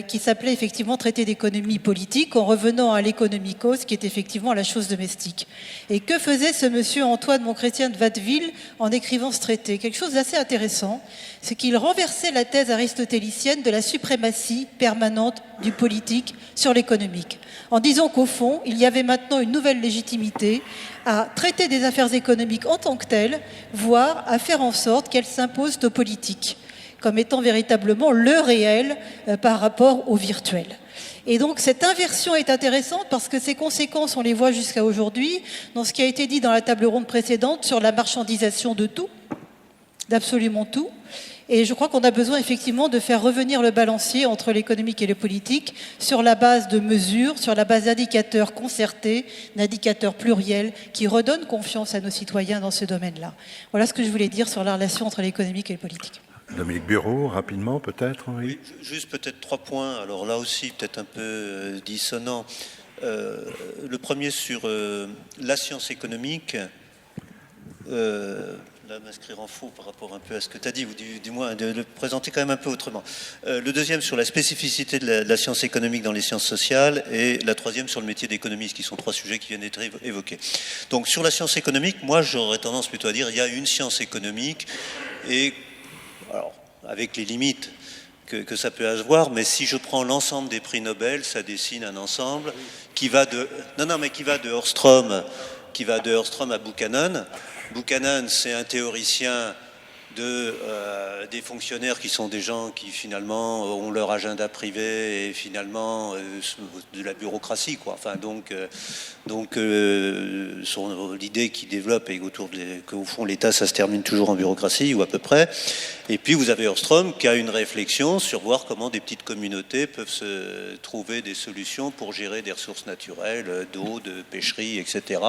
qui s'appelait effectivement Traité d'économie politique, en revenant à l'économikos, qui est effectivement la chose domestique. Et que faisait ce monsieur Antoine de Montchrétien de Watteville en écrivant ce traité? Quelque chose d'assez intéressant, c'est qu'il renversait la thèse aristotélicienne de la suprématie permanente du politique sur l'économique, en disant qu'au fond, il y avait maintenant une nouvelle légitimité à traiter des affaires économiques en tant que telles, voire à faire en sorte qu'elles s'imposent aux politiques. comme étant véritablement le réel par rapport au virtuel. Et donc cette inversion est intéressante parce que ses conséquences, on les voit jusqu'à aujourd'hui, dans ce qui a été dit dans la table ronde précédente sur la marchandisation de tout, d'absolument tout. Et je crois qu'on a besoin effectivement de faire revenir le balancier entre l'économique et le politique sur la base de mesures, sur la base d'indicateurs concertés, d'indicateurs pluriels qui redonnent confiance à nos citoyens dans ce domaine-là. Voilà ce que je voulais dire sur la relation entre l'économique et le politique. Dominique Bureau, rapidement peut-être, oui. Juste peut-être 3 points, alors là aussi peut-être un peu dissonant. Le premier sur la science économique. Là, m'inscrire en faux par rapport un peu à ce que tu as dit, ou du moins de le présenter quand même un peu autrement. Le deuxième sur la spécificité de la science économique dans les sciences sociales, et la troisième sur le métier d'économiste, qui sont 3 sujets qui viennent d'être évoqués. Donc sur la science économique, moi j'aurais tendance plutôt à dire il y a une science économique, et alors, avec les limites que ça peut avoir, mais si je prends l'ensemble des prix Nobel, ça dessine un ensemble qui va de Öhrström à Buchanan. Buchanan, c'est un théoricien des fonctionnaires qui sont des gens qui finalement ont leur agenda privé et finalement de la bureaucratie, quoi. Enfin l'idée qu'il développe est qu'au fond l'État ça se termine toujours en bureaucratie ou à peu près. Et puis vous avez Öhrström qui a une réflexion sur voir comment des petites communautés peuvent se trouver des solutions pour gérer des ressources naturelles, d'eau, de pêcherie, etc.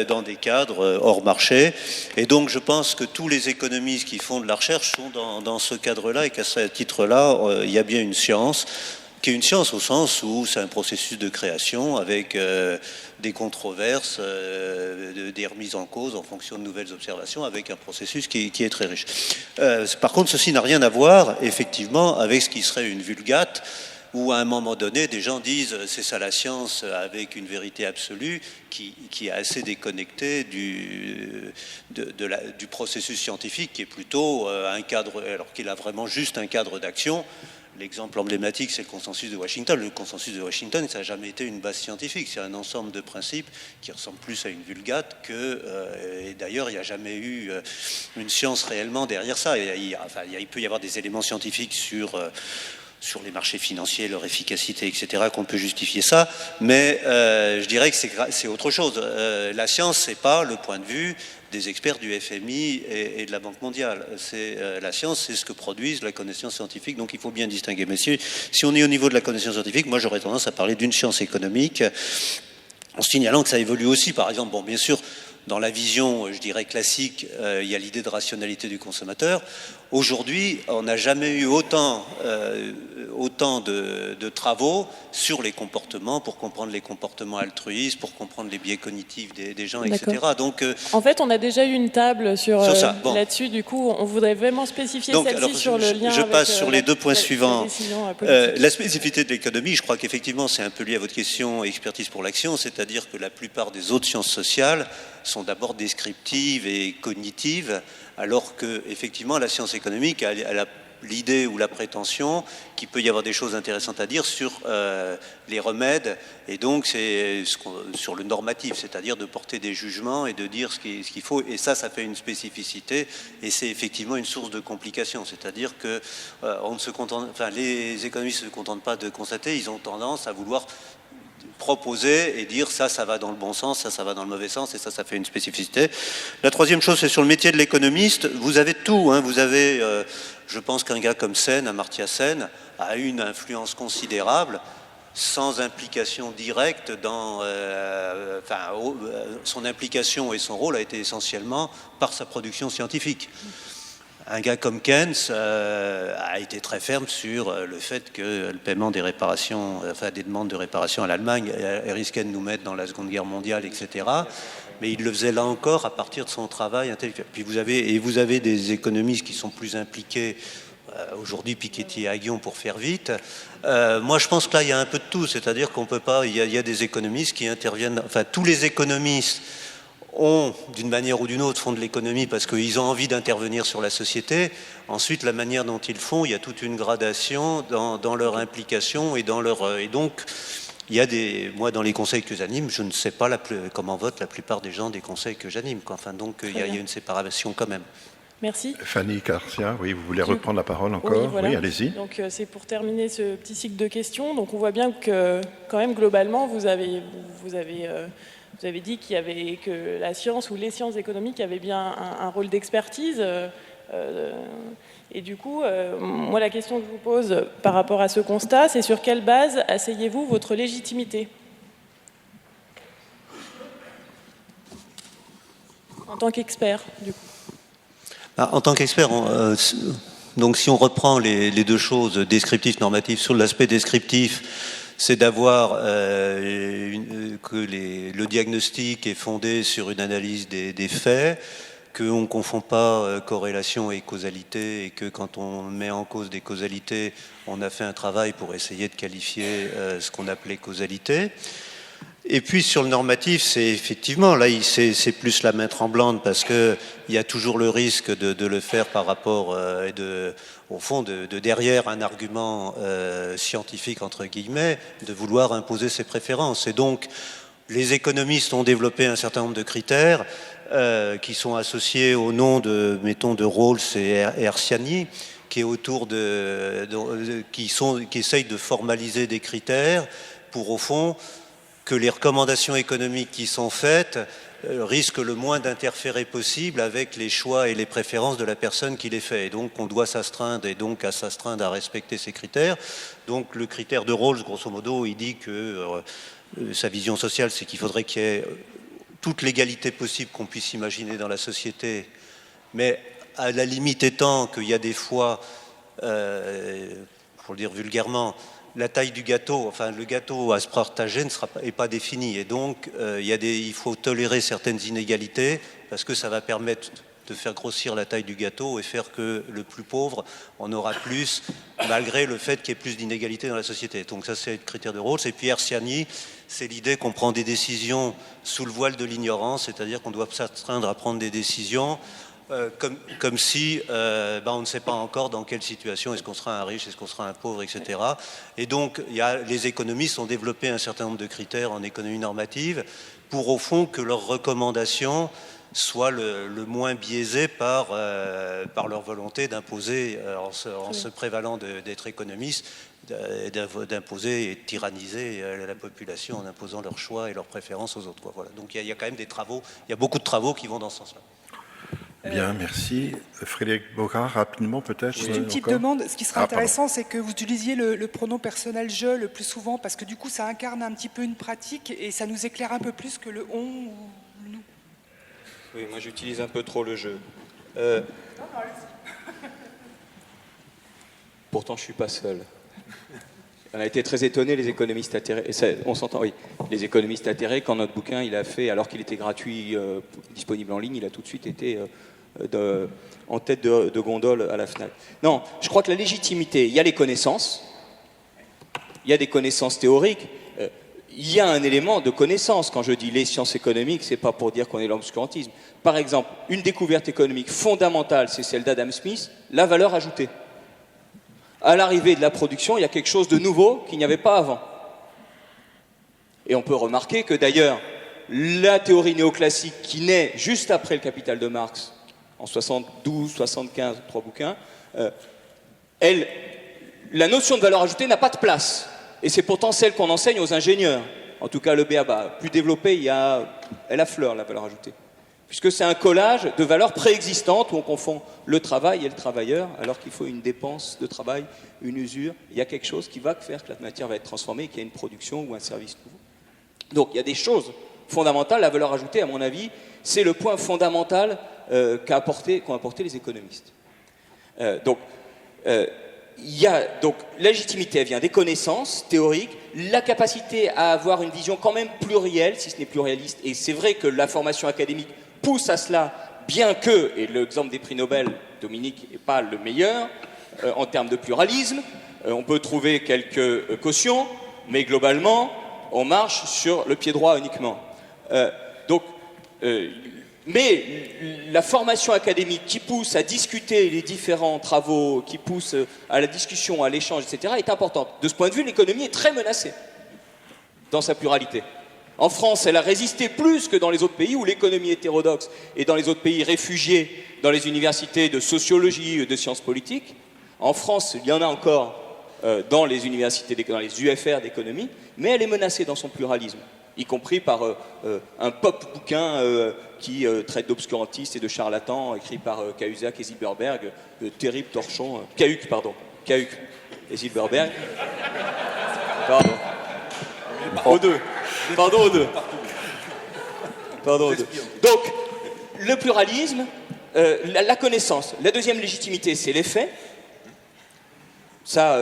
Dans des cadres hors marché. Et donc je pense que tous les économistes qui font de la recherche sont dans ce cadre-là et qu'à ce titre-là, il y a bien une science, qui est une science au sens où c'est un processus de création avec des controverses, des remises en cause en fonction de nouvelles observations, avec un processus qui est très riche. Par contre, ceci n'a rien à voir, effectivement, avec ce qui serait une vulgate, où à un moment donné, des gens disent c'est ça la science avec une vérité absolue qui est assez déconnectée du processus scientifique qui est plutôt un cadre, alors qu'il a vraiment juste un cadre d'action. L'exemple emblématique, c'est le consensus de Washington. Le consensus de Washington, ça n'a jamais été une base scientifique. C'est un ensemble de principes qui ressemble plus à une vulgate que... et d'ailleurs, il n'y a jamais eu une science réellement derrière ça. Il peut y avoir des éléments scientifiques sur les marchés financiers, leur efficacité, etc., qu'on peut justifier ça, mais je dirais que c'est autre chose. La science, c'est pas le point de vue des experts du FMI et de la Banque mondiale. La science, c'est ce que produisent la connaissance scientifique, donc il faut bien distinguer. Mais si on est au niveau de la connaissance scientifique, moi j'aurais tendance à parler d'une science économique, en signalant que ça évolue aussi. Par exemple, bon, bien sûr, dans la vision, je dirais, classique, il y a l'idée de rationalité du consommateur. Aujourd'hui, on n'a jamais eu autant de travaux sur les comportements, pour comprendre les comportements altruistes, pour comprendre les biais cognitifs des gens, etc. Donc, en fait, on a déjà eu une table sur bon. Là-dessus. Du coup, on voudrait vraiment spécifier celle-ci sur le lien. Je passe sur les 2 points suivants. La spécificité de l'économie, je crois qu'effectivement, c'est un peu lié à votre question expertise pour l'action, c'est-à-dire que la plupart des autres sciences sociales sont d'abord descriptives et cognitives, alors que effectivement la science économique elle a l'idée ou la prétention qu'il peut y avoir des choses intéressantes à dire sur les remèdes, et donc c'est sur le normatif, c'est-à-dire de porter des jugements et de dire ce qu'il faut, et ça fait une spécificité, et c'est effectivement une source de complications, c'est-à-dire que les économistes ne se contentent pas de constater, ils ont tendance à vouloir proposer et dire ça va dans le bon sens, ça va dans le mauvais sens, et ça fait une spécificité. La troisième chose, c'est sur le métier de l'économiste. Vous avez tout, hein. Vous avez, je pense qu'un gars comme Sen, Amartya Sen, a eu une influence considérable, sans implication directe dans... son implication et son rôle a été essentiellement par sa production scientifique. Un gars comme Keynes a été très ferme sur le fait que le paiement des réparations, des demandes de réparation à l'Allemagne risquait de nous mettre dans la Seconde Guerre mondiale, etc. Mais il le faisait là encore à partir de son travail intellectuel. Puis vous avez des économistes qui sont plus impliqués. Aujourd'hui, Piketty et Aghion, pour faire vite. Moi, je pense que là, il y a un peu de tout. C'est-à-dire qu'on peut pas... Il y a des économistes qui interviennent... Enfin, tous les économistes d'une manière ou d'une autre, font de l'économie parce qu'ils ont envie d'intervenir sur la société. Ensuite, la manière dont ils font, il y a toute une gradation dans leur implication et dans leur... Et donc, il y a moi, dans les conseils que j'anime, je ne sais pas comment votent la plupart des gens des conseils que j'anime. Enfin, donc, il y a une séparation quand même. Merci. Fanny Garcia, oui, vous voulez reprendre la parole encore? Oui, voilà. Oui, allez-y. Donc c'est pour terminer ce petit cycle de questions. Donc on voit bien que quand même globalement vous avez dit que la science ou les sciences économiques avaient bien un rôle d'expertise. Et du coup, moi la question que je vous pose par rapport à ce constat, c'est sur quelle base asseyez-vous votre légitimité en tant qu'expert, du coup? En tant qu'expert, donc si on reprend les deux choses, descriptif, normatif, sur l'aspect descriptif, c'est d'avoir que le diagnostic est fondé sur une analyse des faits, qu'on ne confond pas corrélation et causalité, et que quand on met en cause des causalités, on a fait un travail pour essayer de qualifier ce qu'on appelait causalité. Et puis sur le normatif, c'est effectivement, là c'est plus la main tremblante parce qu'il y a toujours le risque de le faire par rapport, au fond, de derrière un argument scientifique, entre guillemets, de vouloir imposer ses préférences. Et donc, les économistes ont développé un certain nombre de critères qui sont associés au nom de, mettons, de Rawls et Arciani, qui est autour qui essayent de formaliser des critères pour, au fond, que les recommandations économiques qui sont faites risquent le moins d'interférer possible avec les choix et les préférences de la personne qui les fait. Et donc, on doit s'astreindre à respecter ces critères. Donc, le critère de Rawls, grosso modo, il dit que sa vision sociale, c'est qu'il faudrait qu'il y ait toute l'égalité possible qu'on puisse imaginer dans la société, mais à la limite étant qu'il y a des fois, pour le dire vulgairement, la taille du gâteau, enfin le gâteau à se partager n'est pas défini. Et donc, il faut tolérer certaines inégalités parce que ça va permettre de faire grossir la taille du gâteau et faire que le plus pauvre en aura plus, malgré le fait qu'il y ait plus d'inégalités dans la société. Donc ça, c'est le critère de Rawls. Et puis Arciani, c'est l'idée qu'on prend des décisions sous le voile de l'ignorance, c'est-à-dire qu'on doit s'astreindre à prendre des décisions comme si on ne sait pas encore dans quelle situation est-ce qu'on sera un riche, est-ce qu'on sera un pauvre, etc. Et donc, les économistes ont développé un certain nombre de critères en économie normative pour, au fond, que leurs recommandations soient le moins biaisées par leur volonté d'imposer, en se prévalant d'être économiste, d'imposer et de tyranniser la population en imposant leurs choix et leurs préférences aux autres. Quoi. Voilà. Donc il y a quand même des travaux, il y a beaucoup de travaux qui vont dans ce sens-là. Bien, merci. Frédéric Bocard, rapidement peut-être. Juste une petite demande. Ce qui serait intéressant, c'est que vous utilisiez le pronom personnel « je » le plus souvent, parce que du coup, ça incarne un petit peu une pratique et ça nous éclaire un peu plus que le « on » ou le « nous ». Oui, moi j'utilise un peu trop le « je ». Pourtant, je ne suis pas seul. On a été très étonnés, les économistes atterrés, on s'entend, oui, les économistes atterrés, quand notre bouquin, il a fait, alors qu'il était gratuit, disponible en ligne, il a tout de suite été en tête de gondole à la FNAC. Non, je crois que la légitimité, il y a les connaissances, il y a des connaissances théoriques, il y a un élément de connaissance. Quand je dis les sciences économiques, c'est pas pour dire qu'on est l'obscurantisme. Par exemple, une découverte économique fondamentale, c'est celle d'Adam Smith, la valeur ajoutée. À l'arrivée de la production, il y a quelque chose de nouveau qu'il n'y avait pas avant. Et on peut remarquer que d'ailleurs, la théorie néoclassique qui naît juste après le Capital de Marx, en 72, 75, 3 bouquins, la notion de valeur ajoutée n'a pas de place. Et c'est pourtant celle qu'on enseigne aux ingénieurs. En tout cas, le BABA. Plus développé, elle affleure la valeur ajoutée. Puisque c'est un collage de valeurs préexistantes où on confond le travail et le travailleur, alors qu'il faut une dépense de travail, une usure. Il y a quelque chose qui va faire que la matière va être transformée et qu'il y a une production ou un service nouveau. Donc il y a des choses fondamentales. La valeur ajoutée, à mon avis, c'est le point fondamental qu'ont apporté les économistes. Donc la légitimité, elle vient des connaissances théoriques, la capacité à avoir une vision quand même plurielle, si ce n'est pluraliste. Et c'est vrai que la formation académique pousse à cela, bien que, et l'exemple des prix Nobel, Dominique, n'est pas le meilleur, en termes de pluralisme, on peut trouver quelques cautions, mais globalement, on marche sur le pied droit uniquement. Mais la formation académique qui pousse à discuter les différents travaux, qui pousse à la discussion, à l'échange, etc., est importante. De ce point de vue, l'économie est très menacée dans sa pluralité. En France, elle a résisté plus que dans les autres pays où l'économie est hétérodoxe et dans les autres pays réfugiés dans les universités de sociologie, de sciences politiques. En France, il y en a encore dans les universités, dans les UFR d'économie, mais elle est menacée dans son pluralisme, y compris par un pop bouquin qui traite d'obscurantistes et de charlatans, écrit par Cahuzac et Zilberberg, de terribles torchons, Cahuc et Zilberberg. Pardon. Aux deux. Pardon aux deux. Donc, le pluralisme, la connaissance. La deuxième légitimité, c'est les faits. Ça,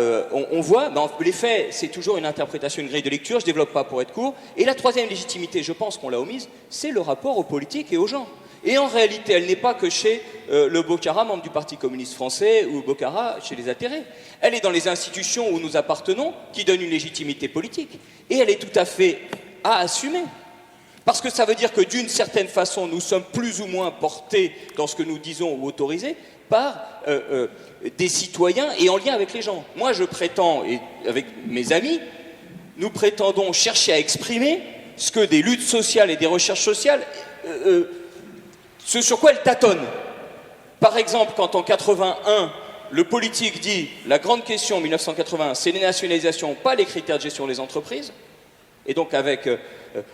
on voit, dans les faits, c'est toujours une interprétation, une grille de lecture, je ne développe pas pour être court. Et la troisième légitimité, je pense qu'on l'a omise, c'est le rapport aux politiques et aux gens. Et en réalité, elle n'est pas que chez le Bocara, membre du Parti communiste français, ou Bocara chez les atterrés. Elle est dans les institutions où nous appartenons, qui donnent une légitimité politique. Et elle est tout à fait à assumer. Parce que ça veut dire que d'une certaine façon, nous sommes plus ou moins portés dans ce que nous disons ou autorisés par des citoyens et en lien avec les gens. Moi, je prétends, et avec mes amis, nous prétendons chercher à exprimer ce que des luttes sociales et des recherches sociales, ce sur quoi elles tâtonnent. Par exemple, quand en 81, le politique dit la grande question en 1981, c'est les nationalisations, pas les critères de gestion des entreprises, et donc avec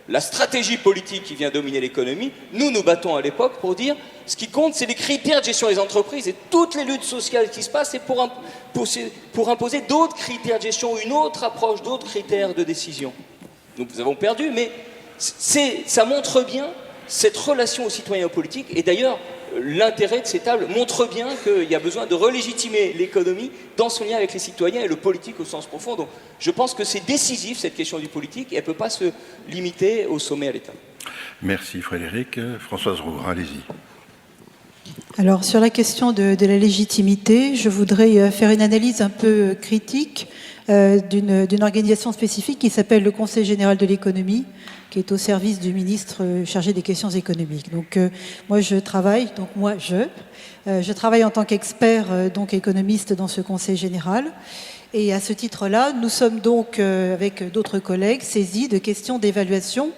la stratégie politique qui vient dominer l'économie, nous nous battons à l'époque pour dire ce qui compte, c'est les critères de gestion des entreprises et toutes les luttes sociales qui se passent, et pour imposer d'autres critères de gestion, une autre approche, d'autres critères de décision. Donc nous avons perdu, mais ça montre bien cette relation aux citoyens et aux politiques, et d'ailleurs l'intérêt de ces tables montre bien qu'il y a besoin de relégitimer l'économie dans son lien avec les citoyens et le politique au sens profond. Donc je pense que c'est décisif cette question du politique, et elle ne peut pas se limiter au sommet à l'État. Merci Frédéric. Françoise Roux, allez-y. Alors sur la question de la légitimité, je voudrais faire une analyse un peu critique d'une organisation spécifique qui s'appelle le Conseil général de l'économie, qui est au service du ministre chargé des questions économiques. Donc moi je travaille en tant qu'expert, donc économiste dans ce Conseil général. Et à ce titre-là, nous sommes donc, avec d'autres collègues, saisis de questions d'évaluation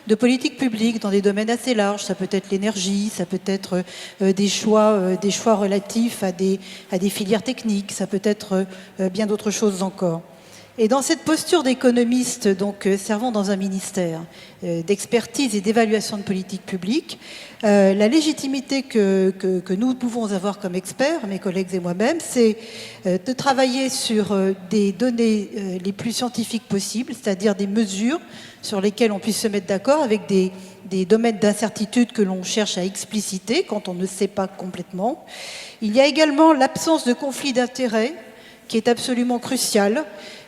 de politique publique dans des domaines assez larges. Ça peut être l'énergie, ça peut être des choix relatifs à des filières techniques, ça peut être bien d'autres choses encore. Et dans cette posture d'économiste, donc servant dans un ministère d'expertise et d'évaluation de politique publique, la légitimité que nous pouvons avoir comme experts, mes collègues et moi-même, c'est de travailler sur des données les plus scientifiques possibles, c'est-à-dire des mesures sur lesquelles on puisse se mettre d'accord avec des domaines d'incertitude que l'on cherche à expliciter quand on ne sait pas complètement. Il y a également l'absence de conflit d'intérêts qui est absolument crucial.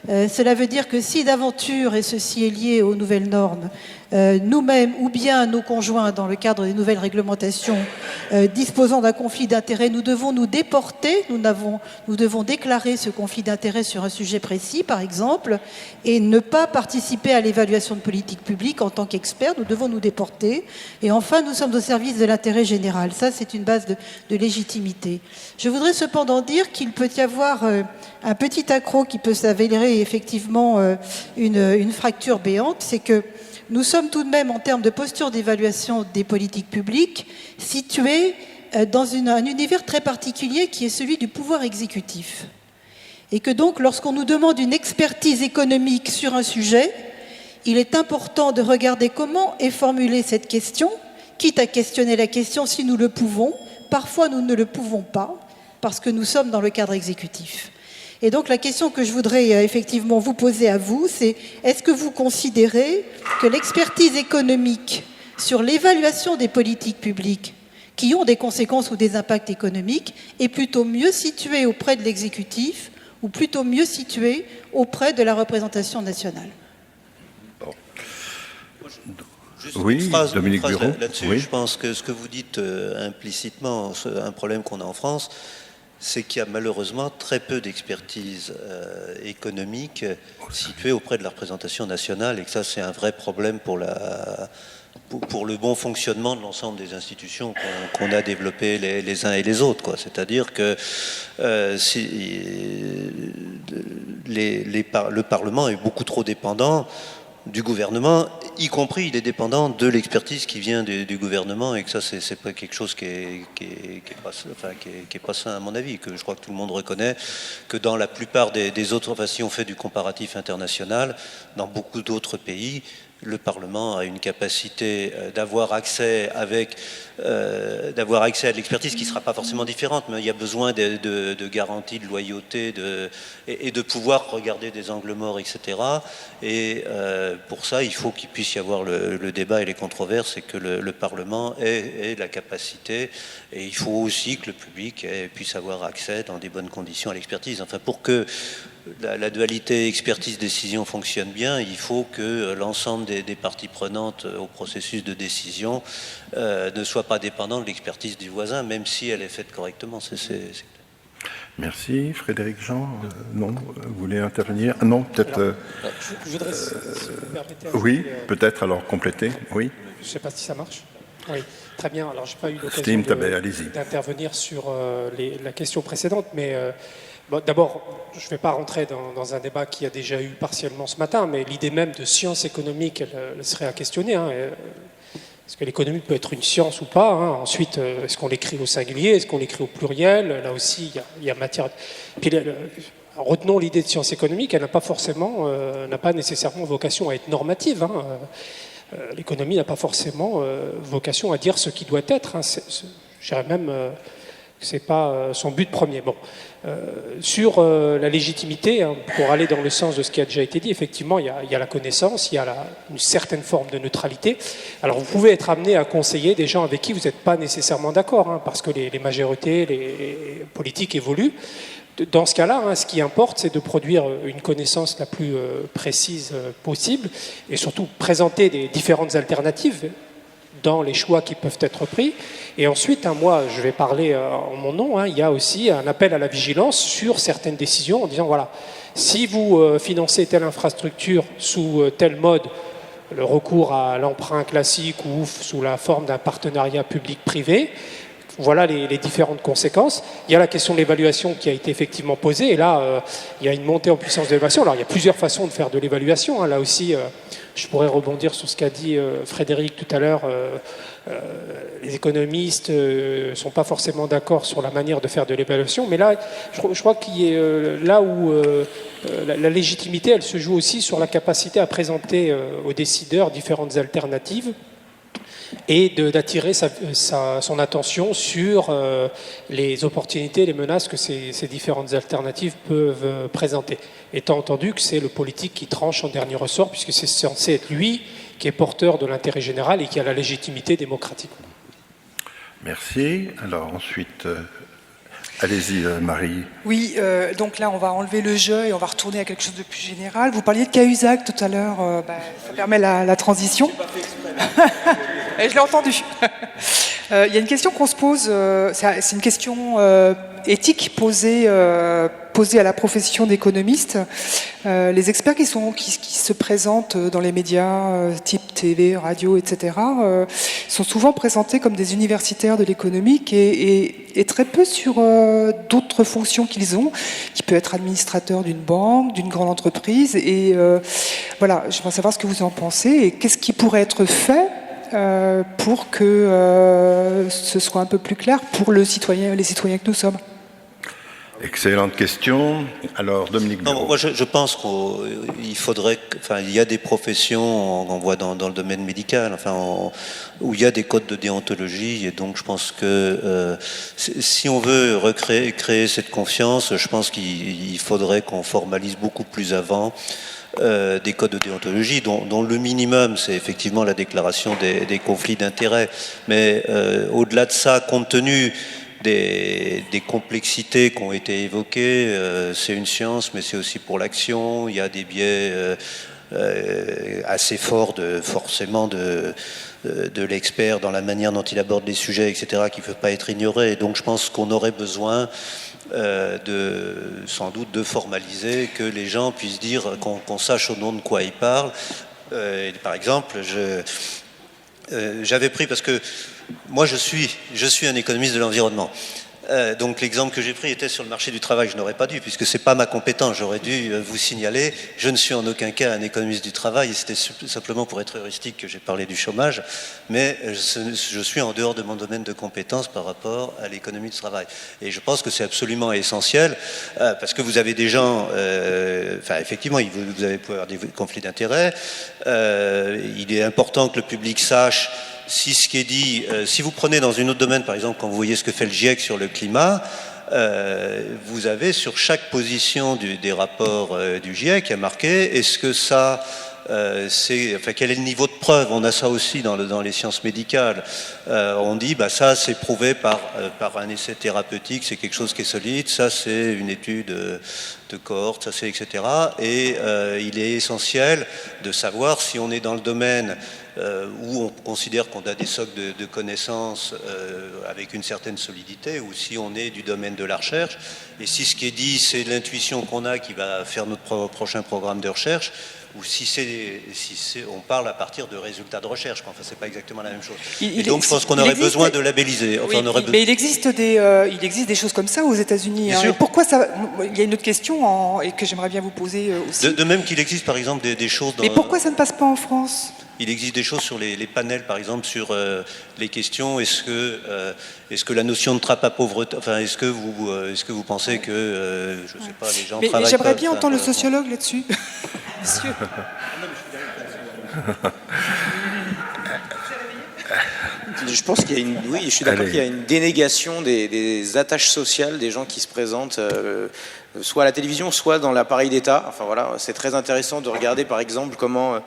Cela veut dire que si d'aventure, et ceci est lié aux nouvelles normes, nous-mêmes ou bien nos conjoints dans le cadre des nouvelles réglementations disposant d'un conflit d'intérêts, nous devons nous déporter, nous devons déclarer ce conflit d'intérêts sur un sujet précis par exemple, et ne pas participer à l'évaluation de politique publique en tant qu'experts, nous devons nous déporter. Et enfin, nous sommes au service de l'intérêt général. Ça, c'est une base de légitimité. Je voudrais cependant dire qu'il peut y avoir un petit accroc qui peut s'avérer effectivement une fracture béante, c'est que nous sommes tout de même, en termes de posture d'évaluation des politiques publiques, situés dans un univers très particulier qui est celui du pouvoir exécutif. Et que donc, lorsqu'on nous demande une expertise économique sur un sujet, il est important de regarder comment est formulée cette question, quitte à questionner la question si nous le pouvons. Parfois, nous ne le pouvons pas, parce que nous sommes dans le cadre exécutif. Et donc la question que je voudrais effectivement vous poser à vous, c'est est-ce que vous considérez que l'expertise économique sur l'évaluation des politiques publiques qui ont des conséquences ou des impacts économiques est plutôt mieux située auprès de l'exécutif ou plutôt mieux située auprès de la représentation nationale? Oui, Dominique Bureau. Là-dessus, oui. Je pense que ce que vous dites implicitement, un problème qu'on a en France, c'est qu'il y a malheureusement très peu d'expertise économique située auprès de la représentation nationale, et que ça c'est un vrai problème pour le bon fonctionnement de l'ensemble des institutions qu'on a développées les uns et les autres, quoi. C'est-à-dire que le Parlement est beaucoup trop dépendant du gouvernement, y compris il est dépendant de l'expertise qui vient du gouvernement, et que ça c'est pas quelque chose qui est pas sain à mon avis, que je crois que tout le monde reconnaît, que dans la plupart des autres, enfin si on fait du comparatif international, dans beaucoup d'autres pays, le Parlement a une capacité d'avoir accès à de l'expertise qui ne sera pas forcément différente, mais il y a besoin de garanties de loyauté et de pouvoir regarder des angles morts, etc. Et pour ça, il faut qu'il puisse y avoir le débat et les controverses, et que le Parlement ait la capacité, et il faut aussi que le public puisse avoir accès dans des bonnes conditions à l'expertise. Enfin, pour que la dualité expertise-décision fonctionne bien, il faut que l'ensemble des parties prenantes au processus de décision ne soient pas dépendants de l'expertise du voisin, même si elle est faite correctement. Merci. Frédéric Jean, non, vous voulez intervenir? Non, peut-être... Je voudrais, si vous me permettez... Oui, peut-être alors compléter, oui. Je ne sais pas si ça marche. Oui, très bien. Alors, je n'ai pas eu l'occasion d'intervenir sur la question précédente, mais... Bon, d'abord, je ne vais pas rentrer dans un débat qui a déjà eu partiellement ce matin, mais l'idée même de science économique, elle serait à questionner. Est-ce que l'économie peut être une science ou pas? Ensuite, est-ce qu'on l'écrit au singulier? Est-ce qu'on l'écrit au pluriel? Là aussi, il y a matière... Puis, retenons l'idée de science économique, elle n'a pas nécessairement vocation à être normative. L'économie n'a pas forcément vocation à dire ce qui doit être. Je dirais même que ce n'est pas son but premier. Bon. Sur la légitimité, pour aller dans le sens de ce qui a déjà été dit, effectivement, il y a la connaissance, il y a une certaine forme de neutralité. Alors, vous pouvez être amené à conseiller des gens avec qui vous n'êtes pas nécessairement d'accord, parce que les majorités, les politiques évoluent. Dans ce cas-là, ce qui importe, c'est de produire une connaissance la plus précise possible, et surtout présenter des différentes alternatives dans les choix qui peuvent être pris. Et ensuite, moi, je vais parler en mon nom, il y a aussi un appel à la vigilance sur certaines décisions en disant, voilà, si vous financez telle infrastructure sous tel mode, le recours à l'emprunt classique ou sous la forme d'un partenariat public-privé, voilà les différentes conséquences. Il y a la question de l'évaluation qui a été effectivement posée, et là, il y a une montée en puissance de l'évaluation. Alors, il y a plusieurs façons de faire de l'évaluation. Là aussi, je pourrais rebondir sur ce qu'a dit Frédéric tout à l'heure. Les économistes ne sont pas forcément d'accord sur la manière de faire de l'évaluation, mais là, je crois qu'il y a là où la légitimité, elle se joue aussi sur la capacité à présenter aux décideurs différentes alternatives, et d'attirer son attention sur les opportunités, les menaces que ces différentes alternatives peuvent présenter. Étant entendu que c'est le politique qui tranche en dernier ressort, puisque c'est censé être lui qui est porteur de l'intérêt général et qui a la légitimité démocratique. Merci. Alors ensuite, allez-y Marie. Oui, donc là on va enlever le jeu et on va retourner à quelque chose de plus général. Vous parliez de Cahuzac tout à l'heure, ça permet la transition. Et je l'ai entendu. Il y a une question qu'on se pose, c'est une question éthique posée à la profession d'économiste. Les experts qui se présentent dans les médias, type TV, radio, etc., sont souvent présentés comme des universitaires de l'économique et très peu sur d'autres fonctions qu'ils ont, qui peut être administrateur d'une banque, d'une grande entreprise. Et voilà, je voudrais savoir ce que vous en pensez et qu'est-ce qui pourrait être fait pour que ce soit un peu plus clair pour les citoyens que nous sommes. Excellente question. Alors, Dominique Bureau. Non, moi, je pense qu'il faudrait... Enfin, il y a des professions, on voit dans le domaine médical, où il y a des codes de déontologie, et donc je pense que si on veut créer cette confiance, je pense qu'il faudrait qu'on formalise beaucoup plus avant des codes de déontologie, dont le minimum, c'est effectivement la déclaration des conflits d'intérêts. Mais au-delà de ça, compte tenu des complexités qui ont été évoquées, c'est une science, mais c'est aussi pour l'action. Il y a des biais assez forts forcément de l'expert dans la manière dont il aborde les sujets, etc., qui ne peuvent pas être ignorés. Et donc je pense qu'on aurait besoin sans doute de formaliser, que les gens puissent dire, qu'on sache au nom de quoi ils parlent. Par exemple, j'avais pris, parce que moi je suis un économiste de l'environnement, Donc l'exemple que j'ai pris était sur le marché du travail. Je n'aurais pas dû, puisque c'est pas ma compétence. J'aurais dû vous signaler. Je ne suis en aucun cas un économiste du travail. Et c'était simplement pour être heuristique que j'ai parlé du chômage. Mais je suis en dehors de mon domaine de compétence par rapport à l'économie du travail. Et je pense que c'est absolument essentiel, parce que vous avez des gens... effectivement, vous avez pu avoir des conflits d'intérêts. Il est important que le public sache si ce qui est dit, si vous prenez dans un autre domaine, par exemple, quand vous voyez ce que fait le GIEC sur le climat, vous avez sur chaque position des rapports du GIEC, il y a marqué, est-ce que ça... quel est le niveau de preuve? On a ça aussi dans les sciences médicales. On dit, ça c'est prouvé par un essai thérapeutique, c'est quelque chose qui est solide, ça c'est une étude de cohorte, ça c'est etc. Et il est essentiel de savoir si on est dans le domaine où on considère qu'on a des socles de connaissances avec une certaine solidité, ou si on est du domaine de la recherche, et si ce qui est dit c'est l'intuition qu'on a qui va faire notre prochain programme de recherche, ou si on parle à partir de résultats de recherche. Enfin, c'est pas exactement la même chose. Et donc, je pense qu'on aurait besoin de labelliser. Mais il existe des choses comme ça aux États-Unis. Hein. Pourquoi ça? Il y a une autre question et que j'aimerais bien vous poser aussi. De même qu'il existe, par exemple, des choses. Mais pourquoi ça ne passe pas en France? Il existe des choses sur les panels, par exemple, sur les questions. Est-ce que la notion de trappe à pauvreté, est-ce que vous pensez que, je sais pas, les gens travaillent? Mais j'aimerais bien entendre le sociologue là-dessus. Monsieur. Je pense qu'il y a je suis d'accord qu'il y a une dénégation des attaches sociales des gens qui se présentent soit à la télévision, soit dans l'appareil d'État. Enfin voilà, c'est très intéressant de regarder par exemple comment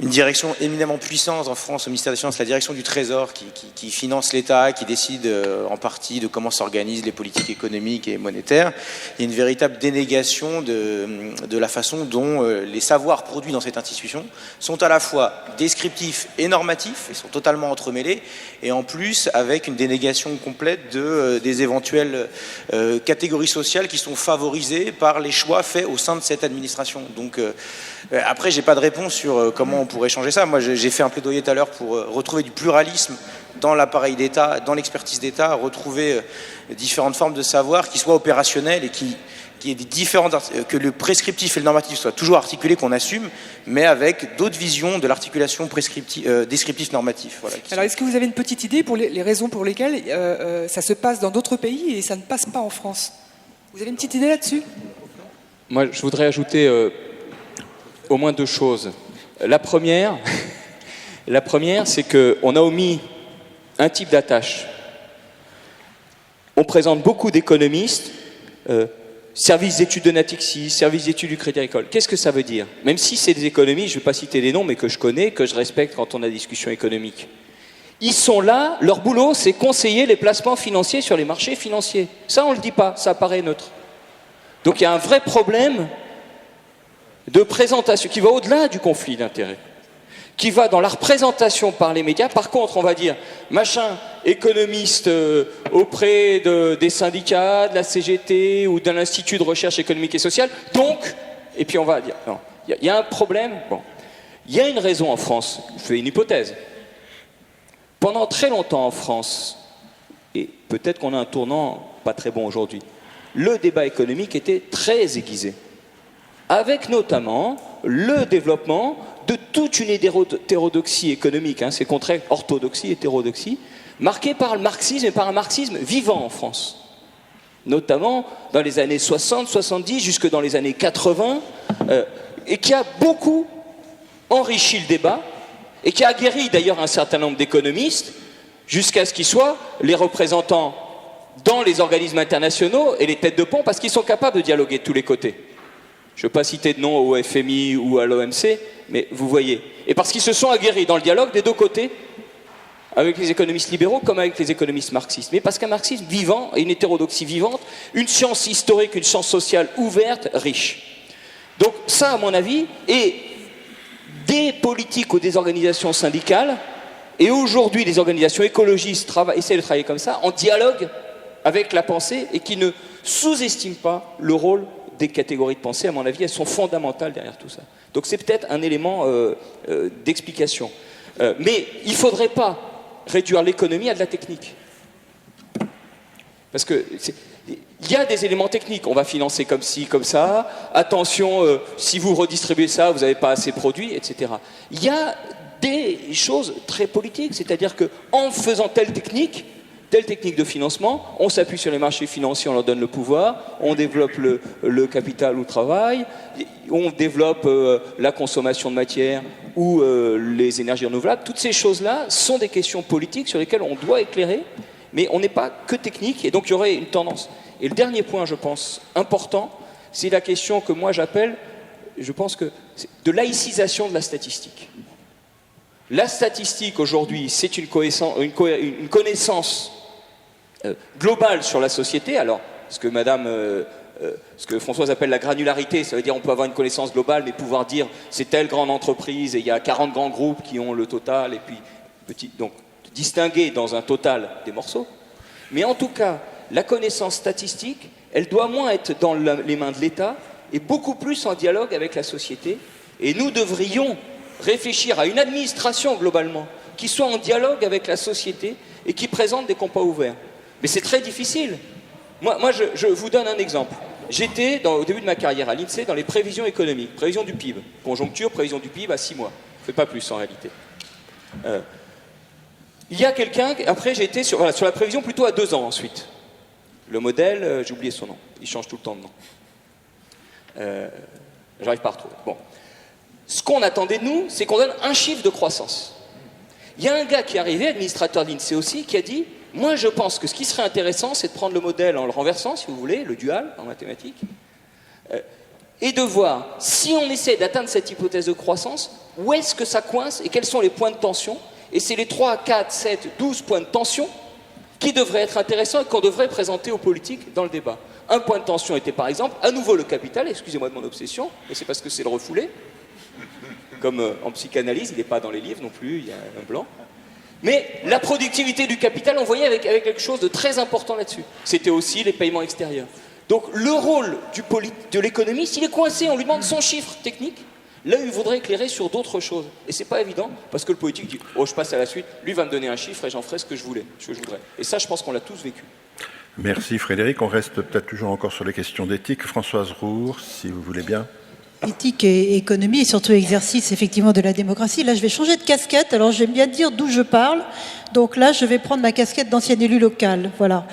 une direction éminemment puissante en France au ministère des Finances, la direction du Trésor qui finance l'État, qui décide en partie de comment s'organisent les politiques économiques et monétaires. Il y a une véritable dénégation de la façon dont les savoirs produits dans cette institution sont à la fois descriptifs et normatifs, et sont totalement entremêlés, et en plus avec une dénégation complète des éventuelles catégories sociales qui sont favorisées par les choix faits au sein de cette administration. Donc après, j'ai pas de réponse sur comment on pourrait changer ça. Moi, j'ai fait un plaidoyer tout à l'heure pour retrouver du pluralisme dans l'appareil d'État, dans l'expertise d'État, retrouver différentes formes de savoir qui soient opérationnelles et qui aient des différentes, que le prescriptif et le normatif soient toujours articulés, qu'on assume, mais avec d'autres visions de l'articulation descriptif-normatif. Voilà, alors, est-ce que vous avez une petite idée pour les raisons pour lesquelles ça se passe dans d'autres pays et ça ne passe pas en France? Vous avez une petite idée là-dessus? Moi, je voudrais ajouter au moins deux choses. La première, c'est qu'on a omis un type d'attache. On présente beaucoup d'économistes, service d'études de Natixis, service d'études du Crédit Agricole. Qu'est-ce que ça veut dire? Même si c'est des économistes, je ne vais pas citer les noms, mais que je connais, que je respecte quand on a des discussions économiques. Ils sont là, leur boulot, c'est conseiller les placements financiers sur les marchés financiers. Ça, on ne le dit pas, ça apparaît neutre. Donc il y a un vrai problème de présentation qui va au-delà du conflit d'intérêts, qui va dans la représentation par les médias. Par contre, on va dire, machin, économiste auprès des syndicats, de la CGT ou d'un institut de recherche économique et sociale, donc, et puis on va dire, non, il y a un problème, bon, il y a une raison en France, je fais une hypothèse. Pendant très longtemps en France, et peut-être qu'on a un tournant pas très bon aujourd'hui, le débat économique était très aiguisé, avec notamment le développement de toute une hétérodoxie économique, c'est le contraire, orthodoxie, hétérodoxie, marquée par le marxisme et par un marxisme vivant en France. Notamment dans les années 60, 70, jusque dans les années 80, et qui a beaucoup enrichi le débat, et qui a aguerri d'ailleurs un certain nombre d'économistes, jusqu'à ce qu'ils soient les représentants dans les organismes internationaux et les têtes de pont, parce qu'ils sont capables de dialoguer de tous les côtés. Je ne veux pas citer de nom au FMI ou à l'OMC, mais vous voyez. Et parce qu'ils se sont aguerris dans le dialogue des deux côtés, avec les économistes libéraux comme avec les économistes marxistes. Mais parce qu'un marxisme vivant et une hétérodoxie vivante, une science historique, une science sociale ouverte, riche. Donc ça, à mon avis, est des politiques ou des organisations syndicales, et aujourd'hui les organisations écologistes essaient de travailler comme ça, en dialogue avec la pensée, et qui ne sous-estiment pas le rôle des catégories de pensée. À mon avis, elles sont fondamentales derrière tout ça. Donc c'est peut-être un élément d'explication. Mais il ne faudrait pas réduire l'économie à de la technique. Parce que il y a des éléments techniques. On va financer comme ci, comme ça. Attention, si vous redistribuez ça, vous n'avez pas assez produit, etc. Il y a des choses très politiques, c'est-à-dire qu'en faisant telle technique de financement, on s'appuie sur les marchés financiers, on leur donne le pouvoir, on développe le capital ou le travail, on développe la consommation de matière ou les énergies renouvelables. Toutes ces choses-là sont des questions politiques sur lesquelles on doit éclairer, mais on n'est pas que technique, et donc il y aurait une tendance. Et le dernier point, je pense, important, c'est la question que moi j'appelle, je pense que, de laïcisation de la statistique. La statistique, aujourd'hui, c'est une connaissance globale sur la société. Alors, ce que Françoise appelle la granularité, ça veut dire qu'on peut avoir une connaissance globale, mais pouvoir dire c'est telle grande entreprise et il y a 40 grands groupes qui ont le total, et puis donc distinguer dans un total des morceaux. Mais en tout cas, la connaissance statistique, elle doit moins être dans les mains de l'État et beaucoup plus en dialogue avec la société. Et nous devrions réfléchir à une administration globalement qui soit en dialogue avec la société et qui présente des compas ouverts. Mais c'est très difficile. Moi je vous donne un exemple. J'étais, au début de ma carrière à l'INSEE, dans les prévisions économiques, prévisions du PIB. Conjoncture, prévision du PIB à 6 mois. Je ne fais pas plus en réalité. Il y a quelqu'un, après j'ai été sur la prévision plutôt à 2 ans ensuite. Le modèle, j'ai oublié son nom. Il change tout le temps de nom. J'arrive pas à retrouver. Bon. Ce qu'on attendait de nous, c'est qu'on donne un chiffre de croissance. Il y a un gars qui est arrivé, administrateur de l'INSEE aussi, qui a dit « Moi, je pense que ce qui serait intéressant, c'est de prendre le modèle en le renversant, si vous voulez, le dual en mathématiques, et de voir, si on essaie d'atteindre cette hypothèse de croissance, où est-ce que ça coince et quels sont les points de tension. Et c'est les 3, 4, 7, 12 points de tension qui devraient être intéressants et qu'on devrait présenter aux politiques dans le débat. Un point de tension était par exemple, à nouveau le capital, excusez-moi de mon obsession, et c'est parce que c'est le refoulé, comme en psychanalyse, il n'est pas dans les livres non plus, il y a un blanc. Mais la productivité du capital, on voyait avec quelque chose de très important là-dessus. C'était aussi les paiements extérieurs. Donc le rôle de l'économiste, il est coincé, on lui demande son chiffre technique, là il voudrait éclairer sur d'autres choses. Et c'est pas évident, parce que le politique dit « Oh, je passe à la suite, lui va me donner un chiffre et j'en ferai ce que je voudrais. » Et ça, je pense qu'on l'a tous vécu. Merci Frédéric. On reste peut-être toujours encore sur les questions d'éthique. Françoise Roure, si vous voulez bien. Éthique et économie, et surtout exercice effectivement de la démocratie. Là, je vais changer de casquette. Alors, j'aime bien dire d'où je parle. Donc là, je vais prendre ma casquette d'ancienne élue locale. Voilà.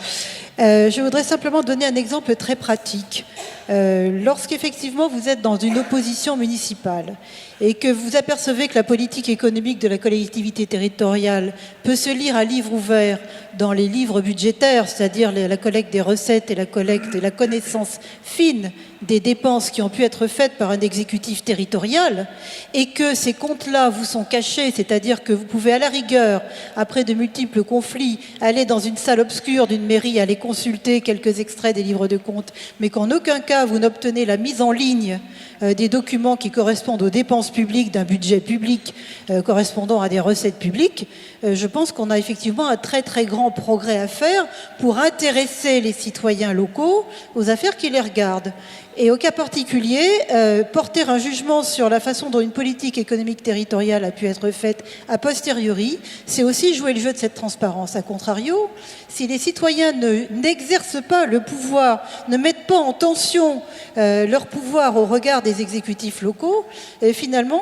Je voudrais simplement donner un exemple très pratique. Lorsqu'effectivement vous êtes dans une opposition municipale et que vous apercevez que la politique économique de la collectivité territoriale peut se lire à livre ouvert dans les livres budgétaires, c'est-à-dire la collecte des recettes et la collecte et la connaissance fine des dépenses qui ont pu être faites par un exécutif territorial, et que ces comptes-là vous sont cachés, c'est-à-dire que vous pouvez à la rigueur, après de multiples conflits, aller dans une salle obscure d'une mairie, aller consulter quelques extraits des livres de comptes, mais qu'en aucun cas vous n'obtenez la mise en ligne des documents qui correspondent aux dépenses publiques d'un budget public correspondant à des recettes publiques, je pense qu'on a effectivement un très très grand progrès à faire pour intéresser les citoyens locaux aux affaires qui les regardent. Et au cas particulier, porter un jugement sur la façon dont une politique économique territoriale a pu être faite a posteriori, c'est aussi jouer le jeu de cette transparence. A contrario, si les citoyens n'exercent pas le pouvoir, ne mettent pas en tension leur pouvoir au regard des exécutifs locaux, finalement,